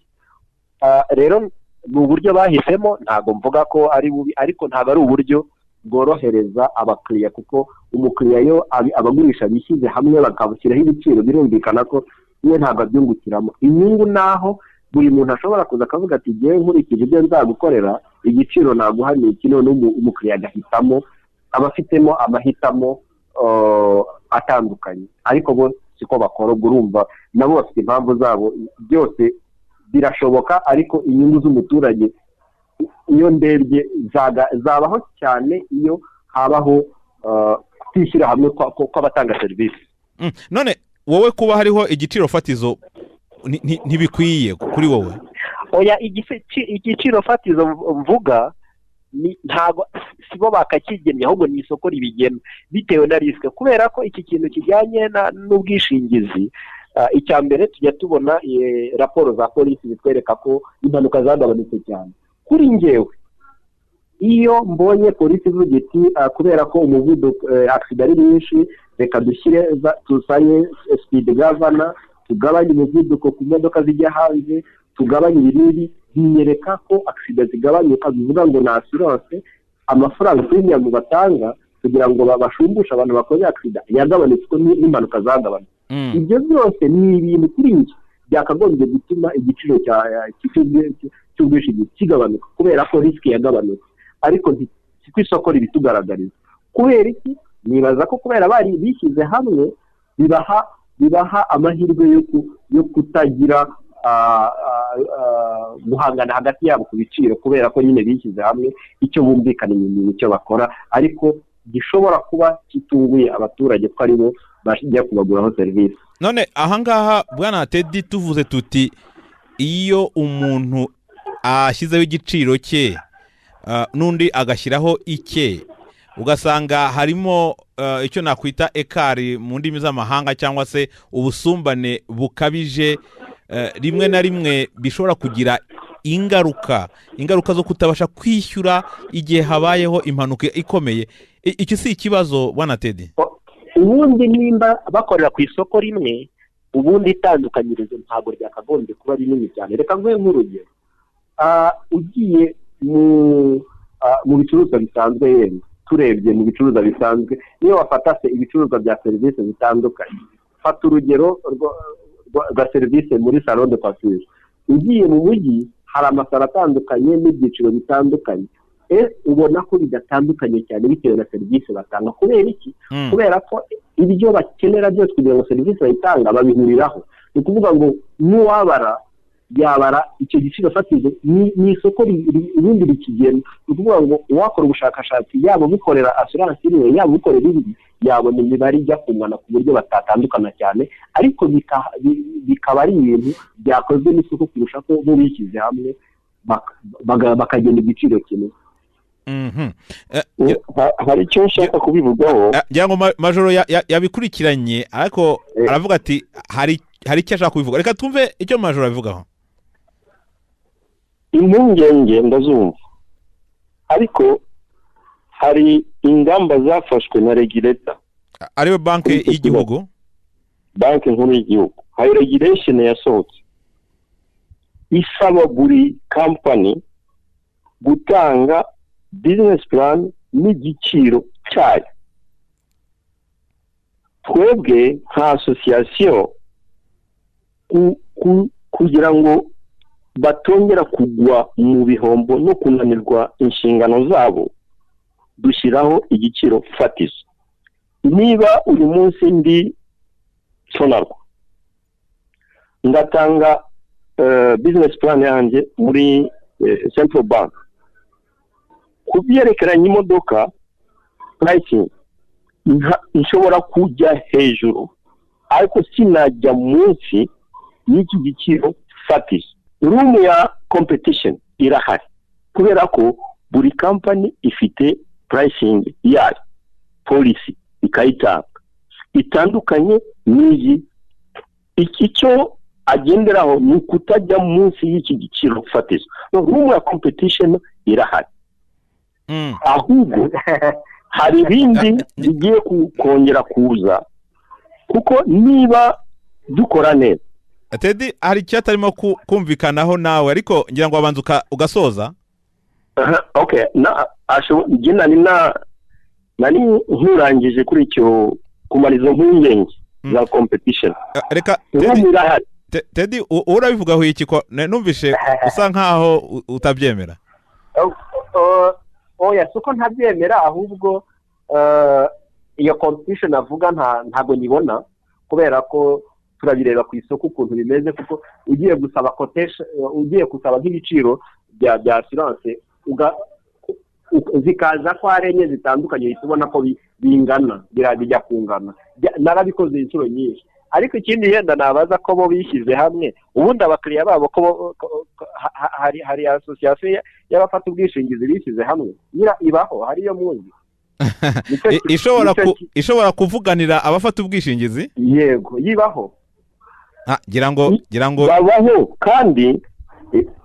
Rero ni uburyo bahisemo, ntabwo mvuga ko ari bubi, ariko ntabwo ari uburyo bworohereza abakiriya, kuko umukiriya yo abagurisha bishyize hamwe bakabushyiraho ibiciro, birumvikana ko we ntabwo abyungukiramo. Inyungu naho buri muntu ashobora kuza akavuga ati ngewe nkurikije ibyo nzagukorera igiciro naguha ni iki, none umukiriya agahitamo, abafitemo amahitamo atandukanye. Ariko bo siko bakora, ubwo urumva nabo bafite impamvu zabo. Byose birashoboka, ariko inyungu z'umuturage iyo ndebye zabaho cyane iyo habaho kwishyira hamwe kw'abatanga serivisi. None wowe kuba hariho igiciro fatizo ntibikwiye kuri wowe? Oya, igiciro fatizo mvuga ntago sibo bakakigenya, ahubwo ni isoko ribigena bitewe na risike, kubera ko iki kintu kijyanye n'ubwishingizi. Icyambere tujya tubona raporo za polisi zitwereka ko impanuka zagabanutse cyane. Kuri njyewe iyo mbonye polisi ivuga iti kubera ko umuvuduko accident ari nyinshi, reka tusanye speed governor, tugabanye umuvuduko ku modoka zijya hanze, tugabanye ibinini, binyereka ko accident zigabanyuka. Bivuga ngo na assurance amafaranga premium batanga kugira ngo babashumbushe abantu bakoze accident yagabanutse ko n'impanuka zagabanutse. Ibyo byose ni ibintu kuri njye byakagombye gutuma igiciro cy'ubwishingizi kigabanuka, kubera ko risk yagabanutse. Ariko si ku isoko ribitugaragariza. Kubera iki? Nibaza ko kubera bari bishyize hamwe bibaha amahirwe yo kutagira guhangana hagati yabo ku biciro, kubera ko nyine bishyize hamwe icyo bumvikana inyuma icyo bakora, ariko gishobora kuba kitunguye abaturage ko aribo bajya kubaguraho serivisi. None ahangaha Bwana Teddy, tuvuze tuti iyo umuntu ashyizeho igiciro cye n'undi agashyiraho icye, ugasanga harimo icyo nakwita ekari mu ndimi z'amahanga, cyangwa se ubusumbane bukabije, rimwe na rimwe bishobora kugira ingaruka zo kutabasha kwishyura igihe habayeho impanuka ikomeye. Iki si ikibazo Bwana Teddy? Ubundi nimba bakorera ku isoko rimwe, ubundi itandukanyirizo ntabwo ryakagombye kuba rinini cyane. Reka nguhe nk'urugero, ugiye mu bicuruzwa bisanzwe, yenda turebye mu bicuruzwa bisanzwe, niyo wafata se ibicuruzwa bya serivisi zitandukanye, fata urugero rwa serivisi muri salon de coiffure. Ugiye mu mujyi hari amasaro atandukanye n'ibyiciro bitandukanye, ubona ko bidatandukanye cyane bitewe na serivisi batanga. Kubera iki? Kubera ko ibyo bakenera byose kugira ngo serivisi bayitanga babihuriraho. Ni ukuvuga ngo n'uwabara yabara icyo giciro fatizo ni isoko irindi rikigenda. Ni ukuvuga ngo uwakora ubushakashatsi yaba bukorera assurance iriwe yaba bukorera ibindi yabona imibare ijya kungana ku buryo batatandukana cyane, ariko bikaba ari ibintu byakozwe n'isoko kurusha ko bo bishyize hamwe bakagenda igiciro kimwe. Hari icyo nshaka kubivugaho ngira ngo Majoro yabikurikiranye, ariko aravuga ati hari icyo ashaka kubivuga. Reka twumve icyo Majoro abivugaho. Impungenge ndazumva, ariko hari ingamba zafashwe na regulator ariwe banki y'igihugu, banki nkuru y'igihugu. Hari regulation yasohotse isaba buri company gutanga business plan n'igiciro cyayo. Twebwe nka association kugira ngo batongera kugwa mu bihombo no kunanirwa inshingano zabo, dushyiraho igiciro fatizo. Niba uyu munsi ndi Sonarwa ngatanga business plan yanjye muri Central Bank, kubyerekeranye imodoka pricing nshobora kujya hejuru, ariko sinajya munsi y'iki giciro fatizo. Room ya competition irahari kubera ko buri company ifite pricing yayo, policy ikayitanga itandukanye n'iyi. Icyo agenderaho ni kutajya munsi y'iki giciro fatizo. Room ya competition irahari, ahubwo hari ibindi bigiye kongera kuza, kuko niba dukora neza. Teddy, hari icyo atarimo kumvikanaho nawe, ariko ngira ngo abanza ugasoza. Okay, nani nkurangije kuri icyo kumarizo mpungenge za competition. Reka Teddy, urabivugaho iki ko numvishe usa nkaho utabyemera? Oya, suko ntabyemera, ahubwo iyo competition avuga ntago nyibona, kubera ko turabireba ku isoko ukuntu bimeze. Kuko ugiye gusaba quotation, ugiye gusaba nk'ibiciro bya assurance zikaza ko ari enye zitandukanye, tubona ko bingana bijya kungana. Narabikoze inshuro nyinshi, ariko ikindi yenda nabaza ko bo bishyize hamwe, ubundi abakiriya babo ko hari association y'abafata ubwishingizi bishyize hamwe, ibaho hariyo muzi ishobora kuvuganira abafata ubwishingizi. Yego, yibaho. Gira ngo babaho, kandi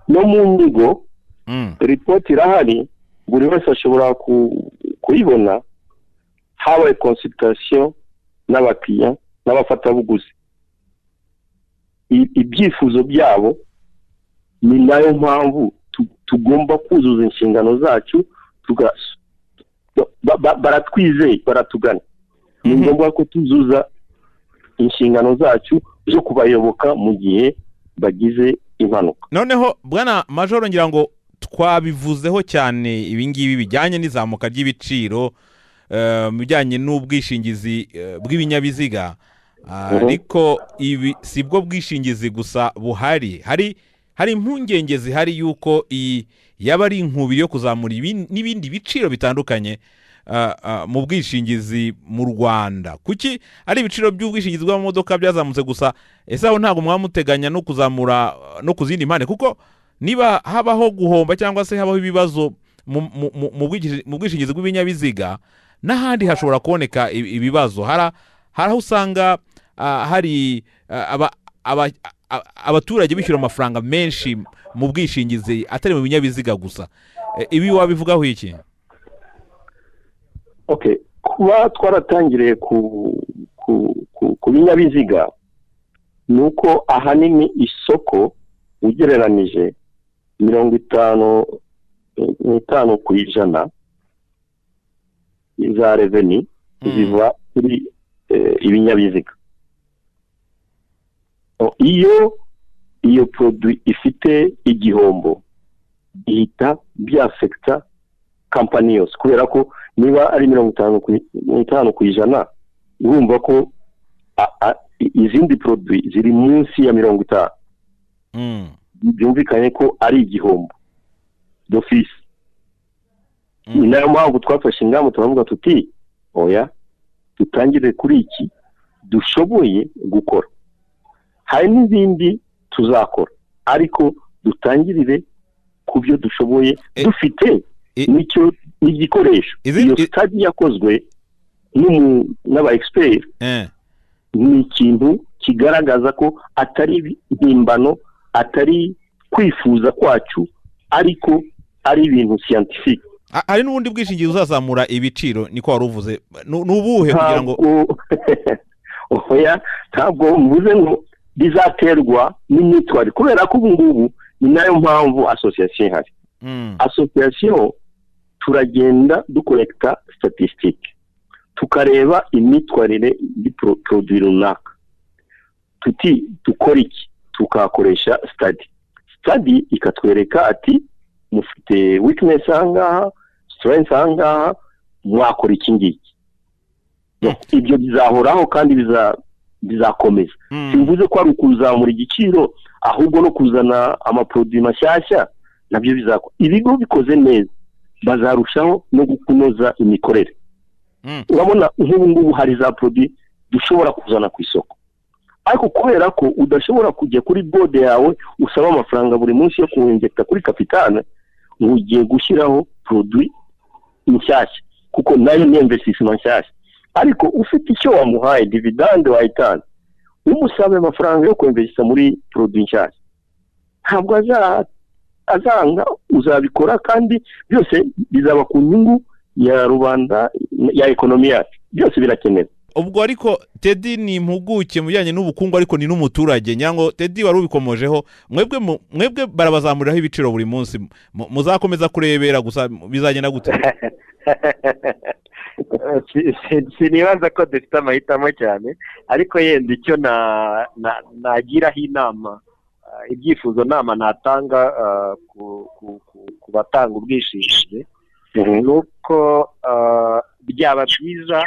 no mu ndigo report irahari, buri wese ashobora kuyibona, habaye consultation n'abakiriya n'abafatabuguzi. Ibyifuzo byabo ni nayo mpamvu tugomba kuzuza inshingano zacu, baratwizeye, baratugana. Ni ngombwa ko tuzuza inshingano zacu zo kubayoboka mu gihe bagize impanuka. Noneho bwana Majoro, ngira ngo twabivuzeho cyane ibingibi bijyanye n'izamuka ry'ibiciro mu bijyanye n'ubwishingizi bw'ibinyabiziga, ariko ibi si bwo bwishingizi gusa buhari. Hari impungenge zihari yuko yaba ari inkubiri yo kuzamura n'ibindi biciro bitandukanye mu bwishingizi mu Rwanda. Kuki ari ibiciro by'ubwishingizi bw'amamodoka byazamutse gusa? Ese aho ntabwo mwamuteganya no kuzamura no ku zindi mpande? Kuko niba habaho guhomba cyangwa se habaho ibibazo mu bwishingizi bw'ibinyabiziga, n'ahandi hashobora kuboneka ibibazo. Hari aho usanga hari abaturage bishyura amafaranga menshi mu bwishingizi atari mu binyabiziga gusa. Ibi wabivugaho iki? Okay, kuba twaratangiriye ku binyabiziga nuko ahanini isoko ugereranije 55% za revenue ziva kuri ibinyabiziga. iyo produit ifite igihombo ihita byafekita kampani yose, kubera ko niba ari 50% urumva ko izindi produit ziri munsi ya 50 byumvikanye ko ari igihombo d'office. Ni nayo mpamvu twafashe ingamba turavuga tuti oya tutangire kuri iki dushoboye gukora, hari n'ibindi tuzakora ariko dutangirire ku byo dushoboye dufite nicyo n'igikoresho. Iyo study yakozwe n'aba expert ni ikintu kigaragaza ko atari impimbano, atari kwifuza kwacu, ariko ari ibintu scientifique. Hari n'ubundi bwishingizi uzazamura ibiciro niko wari uvuze, n'ubuhe kugira ngo oya ntabwo mvuze ngo bizaterwa n'imyitwarire, kubera ko ubu ngubu ni nayo mpamvu association ihari. Association turagenda dukolekta statistique tukareba imyitwarire y'iprodui runaka, tuti dukora iki, tukakoresha study ikatwereka ati mufite weakness ahangaha, strength ahangaha, mwakora iki ngiki. Ibyo bizahoraho kandi bizakomeza. Simvuze ko ari ukuzamura igiciro, ahubwo no kuzana amaproduit mashyashya nabyo bizakora. Ibigo bikoze neza bazarushaho no kunoza imikorere. Urabona nk'ubu ngubu hari za produit dushobora kuzana ku isoko, ariko kubera ko udashobora kujya kuri board yawe usaba amafaranga buri munsi yo kuinjecta kuri capital ngo ugiye gushyiraho produit inshyashya, kuko nayo ni investissement nshyashya. Ariko ufite icyo wamuhaye dividende wayitanga, umusabe amafaranga yo kuinvesta muri produit nshyashya, ntabwo azanga, uzabikora kandi byose bizaba ku nyungu ya rubanda, ya ekonomi yacu, byose birakenewe. Ubwo ariko Teddy ni impuguke mu bijyanye n'ubukungu, ariko ni n'umuturage. Nyango Teddy wari ubikomojeho, mwebwe barabazamuriraho ibiciro buri munsi, muzakomeza kurebera gusa bizagenda gute? Sinibaza ko dufite amahitamo cyane, ariko yenda icyo nagiraho inama, ibyifuzo nama natanga ku batanga ubwishingizi nuko byaba byiza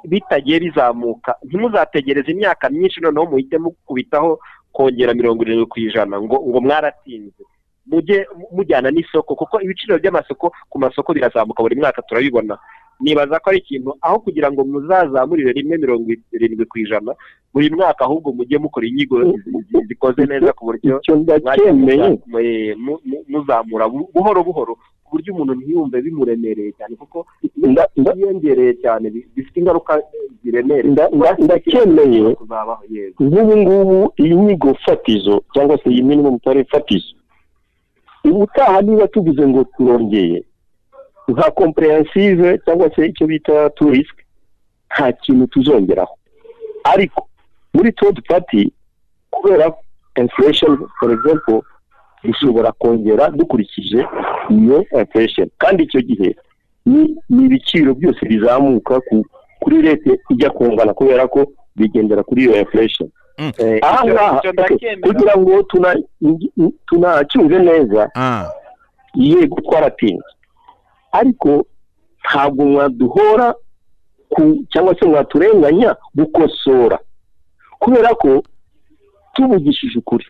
bitagiye bizamuka. Ntimuzategereze imyaka myinshi noneho muhite mukubitaho kongera 70% ngo mwaratinze. Mujye mujyana n'isoko, kuko ibiciro by'amasoko ku masoko birazamuka buri mwaka turabibona. Nibaza ko ari ikintu aho kugira ngo muzazamurire rimwe 70% buri mwaka, ahubwo mujye mukora inyigo zikoze neza ku buryo muzamura buhoro buhoro, ku buryo umuntu ntiyumve bimuremereye cyane, kuko yiyongereye cyane bifite ingaruka ziremereye. Ndacyemeye nk'ubu ngubu iyi nyigo fatizo cyangwa se iyi minimum tariff fatizo, ubutaha niba tuvuze ngo turongeye nka comprehensive cyangwa se icyo bita to risk, nta kintu tuzongeraho. Ariko muri third party, kubera inflation for example, dushobora kongera dukurikije iyo inflation, kandi icyo gihe ni ibiciro byose bizamuka kuri rate ijya kungana, kubera ko bigendera kuri iyo inflation. Kugira ngo tunacyumve neza, yego twaratinze, ariko ntabwo mwaduhora cyangwa se mwaturenganya gukosora, kubera ko tubugishije ukuri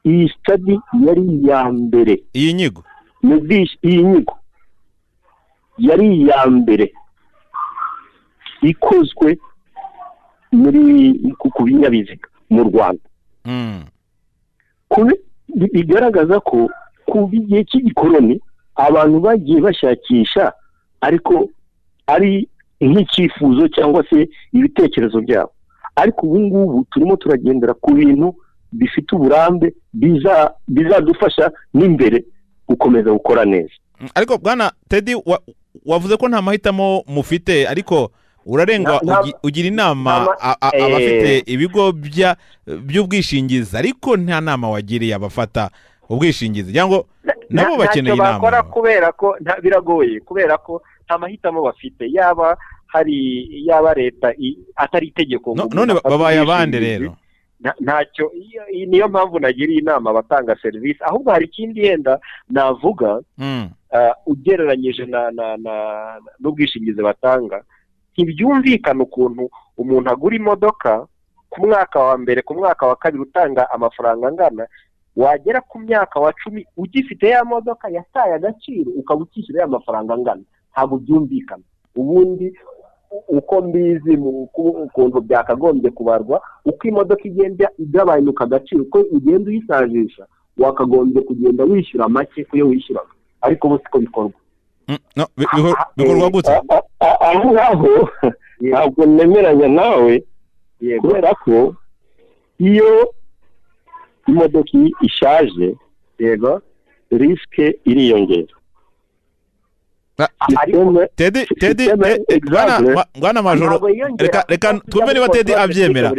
iyi study yari iya mbere. Iyi nyigo yari iya mbere ikozwe ku binyabiziga mu Rwanda. Bigaragaza ko ku gihe cy'igikoroni abantu bagiye bashakisha, ariko ari nk'icyifuzo cyangwa se ibitekerezo byabo. Ariko ubu ngubu turimo turagendera ku bintu bifite uburambe bizadufasha n'imbere gukomeza gukora neza. Ariko bwana Teddy wavuze ko nta mahitamo mufite, ariko urarenga ugira inama abafite ibigo by'ubwishingizi, ariko nta nama wagiriye abafata ubwishingizi cyangwa nabo bakeneye inama. Bakora kubera ko biragoye, kubera ko nta mahitamo bafite, yaba leta atari itegeko. None babaye abande rero. ntacyo niyo mpamvu nagiriye inama abatanga serivisi. Ahubwo hari ikindi yenda navuga ugereranyije n'ubwishingizi batanga. Ntibyumvikana ukuntu umuntu agura imodoka ku mwaka wa mbere, ku mwaka wa kabiri utanga amafaranga angana, wagera ku myaka wa 10 ugifite ya modoka yataye agaciro ukaba ukishyura ya mafaranga angana. Ntabwo byumvikana. Ubundi uko mbizi mu ukuntu byakagombye kubarwa, uko imodoka igenda igabanyuka agaciro, uko ugenda uyisajisha, wakagombye kugenda wishyura make kuyo wishyuraga. Ariko bose ko bikorwa. Bikorwa gute? Aho ngaho ntabwo nemeranya nawe, kubera ko iyo imodoka ishaje, yego, risike iriyongera. Teddy bwana Majoro, reka twumve niba Teddy abyemera.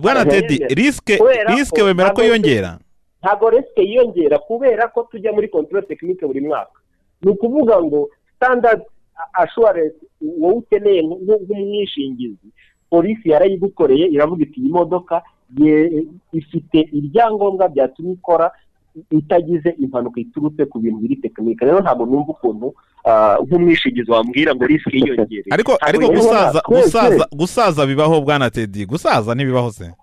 Bwana Teddy, risike wemera ko yiyongera? Ntabwo risike yiyongera kubera ko tujya muri control technique buri mwaka. Ni ukuvuga ngo standard assurance wowe ukeneye nk'umwishingizi, polisi yarayigukoreye iravuga iti iyi modoka ifite ibyangombwa byatuma ikora itagize impanuka iturutse ku bintu biri tekinike. Rero ntabwo numva ukuntu nk'umwishingizi wambwira ngo risike yiyongere. Ariko gusaza bibaho bwana Teddy? Gusaza ntibibaho se?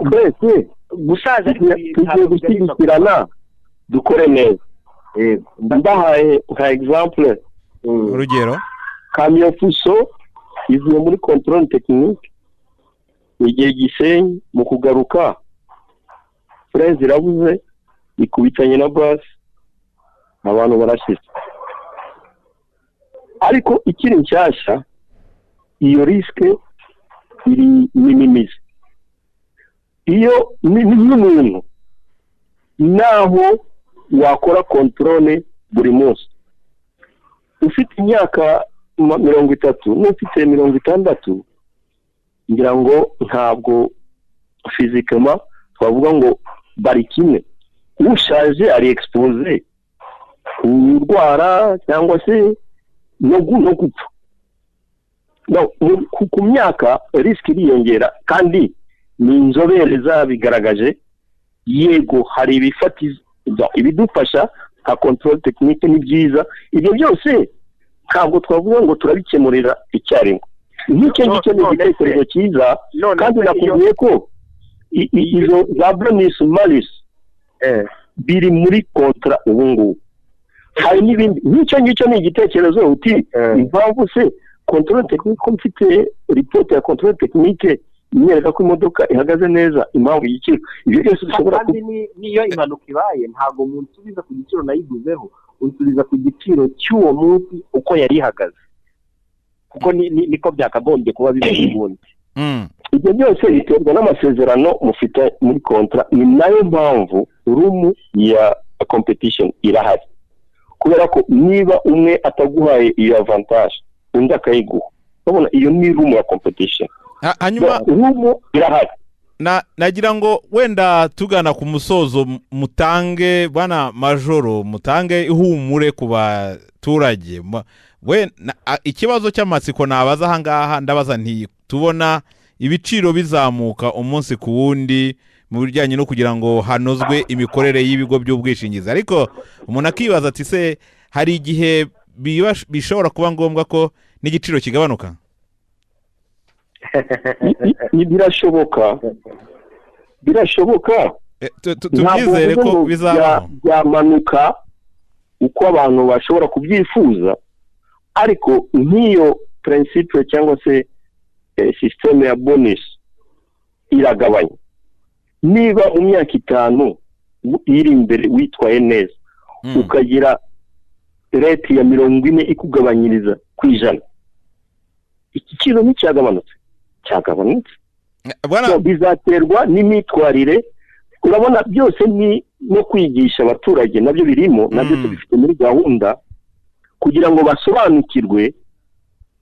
Twese gusaza tugiye gushyigikirana dukore neza. Ndabahaye nka example, urugero, kamyo fuso ivuye muri control technique, igihe Gisenyi mu kugaruka freze irabuze, ikubitanye na bus, abantu barashize. Ariko ikiri nshyashya, iyo risike iri minimize. Iyo n'umuntu naho wakora controle buri munsi, ufite imyaka 30 n'ufite 60, ngira ngo ntabwo fizikama twavuga ngo bari kimwe. Ushaje ari expose kurwara cyangwa se no gupfa. Ku myaka risk iriyongera, kandi ni inzobere zabigaragaje. Yego hari ibifatiza ibidufasha nka control technique ni byiza, ibyo byose ntabwo twavuga ngo turabikemurira icyarimwe. Nicyo ngicyo ni igitekerezo cyiza, kandi nakubwiye ko izo za bonus malus biri muri kontra ubu ngubu. Hari n'ibindi. Nicyo ngicyo ni igitekerezo uti impamvu se control technique ko mfite report ya control technique imwereka ko imodoka ihagaze neza, impamvu y'igiciro. Ibyo byose bishobora niyo impanuka ibaye, ntabwo umuntu usubiza ku giciro nayiguzeho, unsubiza ku giciro cy'uwo munsi uko yari ihagaze, kuko niko byakagombye kuba bimeze ubundi. Ibyo byose biterwa n'amasezerano mufite muri kontra. Ni nayo mpamvu room ya competition irahari, kubera ko niba umwe ataguhaye iyo avantage undi akayiguha, urabona iyo ni room ya competition. Hanyuma room irahari. Nagira ngo wenda tugana ku musozo mutange bwana Majoro, mutange ihumure ku baturage. Ikibazo cy'amatsiko nabaza aha ngaha, ndabaza nti tubona ibiciro bizamuka umunsi ku wundi mu bijyanye no kugira ngo hanozwe imikorere y'ibigo by'ubwishingizi, ariko umuntu akibaza ati se hari igihe bishobora kuba ngombwa ko n'igiciro kigabanuka? Birashoboka. Tubyizere ko bizabaho. Byamanuka uko abantu bashobora kubyifuza, ariko nk'iyo principe cyangwa se systeme ya bonus iragabanya. Niba mu myaka 5 iri imbere witwaye neza, ukagira rate ya 40 ikugabanyiriza ku ijana, igiciro nticyagabanutse. So bizaterwa n'imitwarire. Urabona byose ni no kwigisha abaturage, nabyo birimo, nabyo tubifite muri gahunda kugira ngo basobanukirwe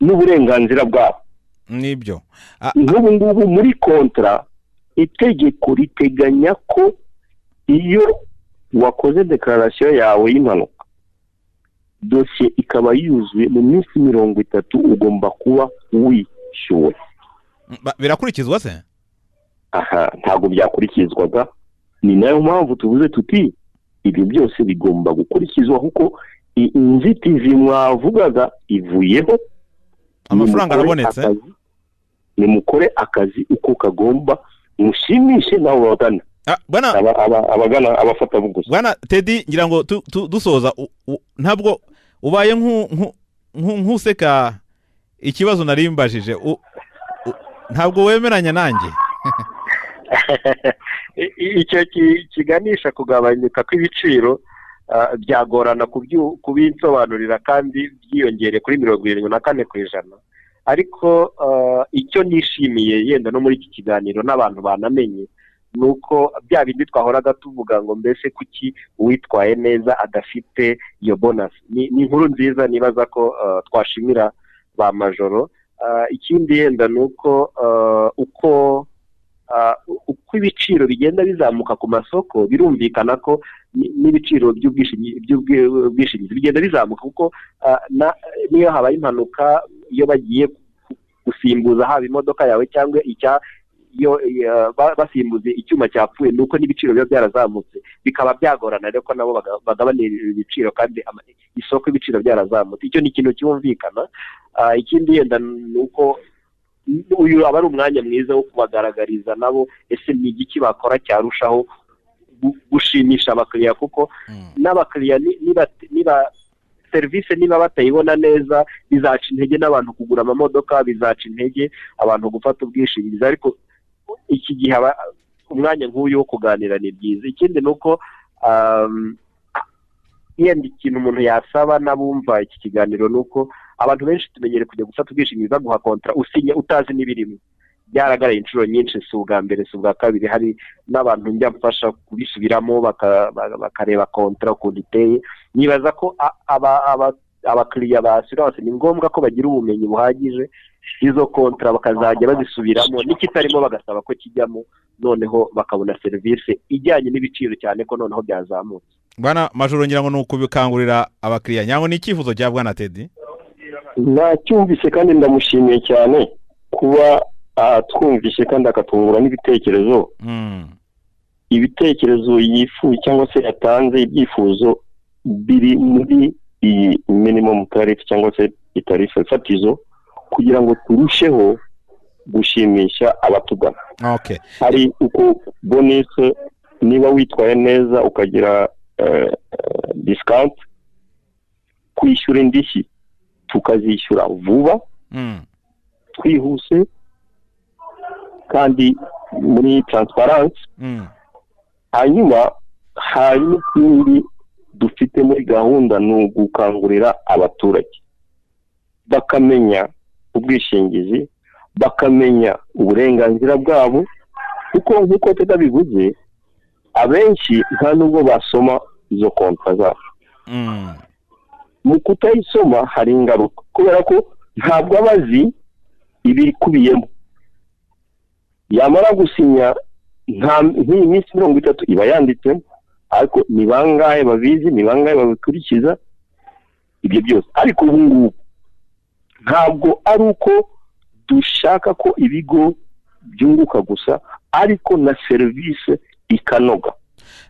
n'uburenganzira bwabo. Nibyo n'ubu ngubu muri kontra itegeko riteganya ko iyo wakoze declaration yawe y'impanuka, dosiye ikaba yuzuye mu minsi 30 ugomba kuba wishyuwe. Birakurikizwa se? ntabwo byakurikizwaga. Ni nayo mpamvu tuvuze tuti ibyo byose bigomba gukurikizwa kuko inzitizi mwavugaga ivuyeho, amafaranga arabonetse, nimukore akazi uko kagomba, mushimishe nabo bagana abagana abafatabuguzi. Bwana Teddy, ngira ngo dusoza, ntabwo ubaye nk'useka ikibazo narimbajije, ntabwo wemeranya nanjye? Icyo kiganisha kugabanyuka kw'ibiciro byagorana kubinsobanurira kandi byiyongere kuri 74%. Ariko icyo nishimiye yenda no muri iki kiganiro n'abantu banamenye nuko bya bindi twahoraga tuvuga ngo mbese kuki uwitwaye neza adafite iyo bonus. Ni inkuru nziza nibaza ko twashimira ba majoro. Ikindi yenda nuko uko ibiciro bigenda bizamuka ku masoko, birumvikana ko n'ibiciro by'ubwishingizi bigenda bizamuka kuko niyo habaye impanuka, iyo bagiye gusimbuza haba imodoka yawe cyangwa basimbuze icyuma cyapfuye, nuko n'ibiciro biba byarazamutse, bikaba byagorana rero ko nabo bagabanira ibiciro kandi isoko ibiciro byarazamutse. Icyo ni ikintu cyumvikana. Ikindi yenda nuko uyu aba ari umwanya mwiza wo kubagaragariza nabo ese ni igiki bakora cyarushaho gushimisha abakiriya, kuko n'abakiriya niba serivisi niba batayibona neza bizaca intege n'abantu kugura amamodoka, bizaca intege abantu gufata ubwishingizi. Ariko iki gihe umwanya nk'uyu wo kuganira ni byiza. Ikindi nuko yenda ikintu umuntu yasaba n'abumva iki kiganiro nuko abantu benshi tumenyere kujya gufata ubwishingizi baguha kontra usinya utazi n'ibirimo. Byaragaraye inshuro nyinshi, si ubwa mbere si ubwa kabiri. Hari n'abantu njya mfasha kubisubiramo bakareba kontra ukuntu iteye. Nibaza ko abakiriya ba assurance ni ngombwa ko bagira ubumenyi buhagije, izo kontra bakazajya bazisubiramo, n'ikitarimo bagasaba ko kijyamo, noneho bakabona serivisi ijyanye n'ibiciro, cyane ko noneho byazamutse. Bwana Majoro, ngira ngo ni ukubikangurira abakiriya. Nyango ni icyifuzo cya Bwana Teddy? Nacyumvise kandi ndamushimiye cyane kuba twumvise kandi akatungura n'ibitekerezo. Ibitekerezo yifuza cyangwa se yatanze, ibyifuzo biri muri iyi minimum tariff cyangwa se itarife fatizo, kugira ngo turusheho gushimisha abatugana. Okay. Hari uko bonus, niba witwaye neza ukagira discount, kwishyura indishyi tukazishyura vuba, twihuse kandi muri transparence. Hanyuma hari n'ikindi dufite muri gahunda, ni ugukangurira abaturage bakamenya ubwishingizi, bakamenya uburenganzira bwabo, kuko nk'uko tudabivuze abenshi nta nubwo basoma izo kontra zabo. Mu kutayisoma hari ingaruka, kubera ko ntabwo abazi ibikubiyemo. Yamara gusinya nk'iyi minsi 30 iba yanditsemo, ariko ni bangahe babizi, ni bangahe babikurikiza ibyo byose. Ariko ubu ngubu ntabwo ari uko dushaka ko ibigo byunguka gusa, ariko na serivisi ikanoga.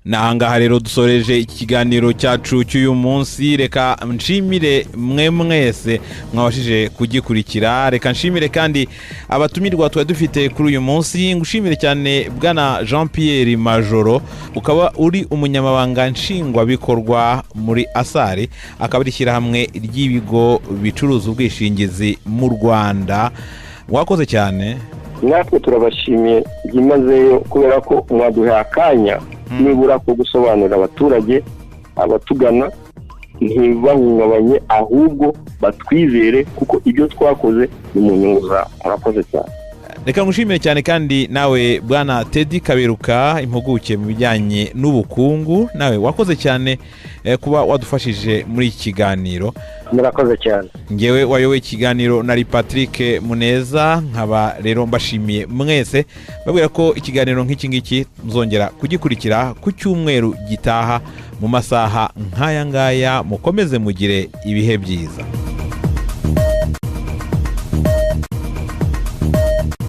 Nahangaha rero dusoreje ikiganiro cyacu cy'uyu munsi. Reka nshimire mwe mwese mwabashije kugikurikira. Reka nshimire kandi abatumirwa twari dufite kuri uyu munsi. Ngushimire cyane Bwana Jean Pierre Majoro, ukaba uri umunyamabanga nshingwabikorwa muri Asari, akaba ari ishyirahamwe ry'ibigo bicuruza ubwishingizi mu Rwanda. Wakoze cyane. Natwe turabashimiye byimazeyo, kubera ko mwaduhaye akanya nibura ko gusobanurira abaturage, abatugana, ntibahungabanye, ahubwo batwizere, kuko ibyo twakoze ni mu nyungu zabo. Murakoze cyane. Reka ngushimire cyane kandi nawe Bwana Teddy Kaberuka, impuguke mu bijyanye n'ubukungu. Nawe wakoze cyane kuba wadufashije muri iki kiganiro. Murakoze cyane. Ngewe wayoboye ikiganiro nari Patrick Muneza, nkaba rero mbashimiye mwese, babwira ko ikiganiro nk'iki ngiki muzongera kugikurikira ku cyumweru gitaha mu masaha nk'aya ngaya. Mukomeze mugire ibihe byiza.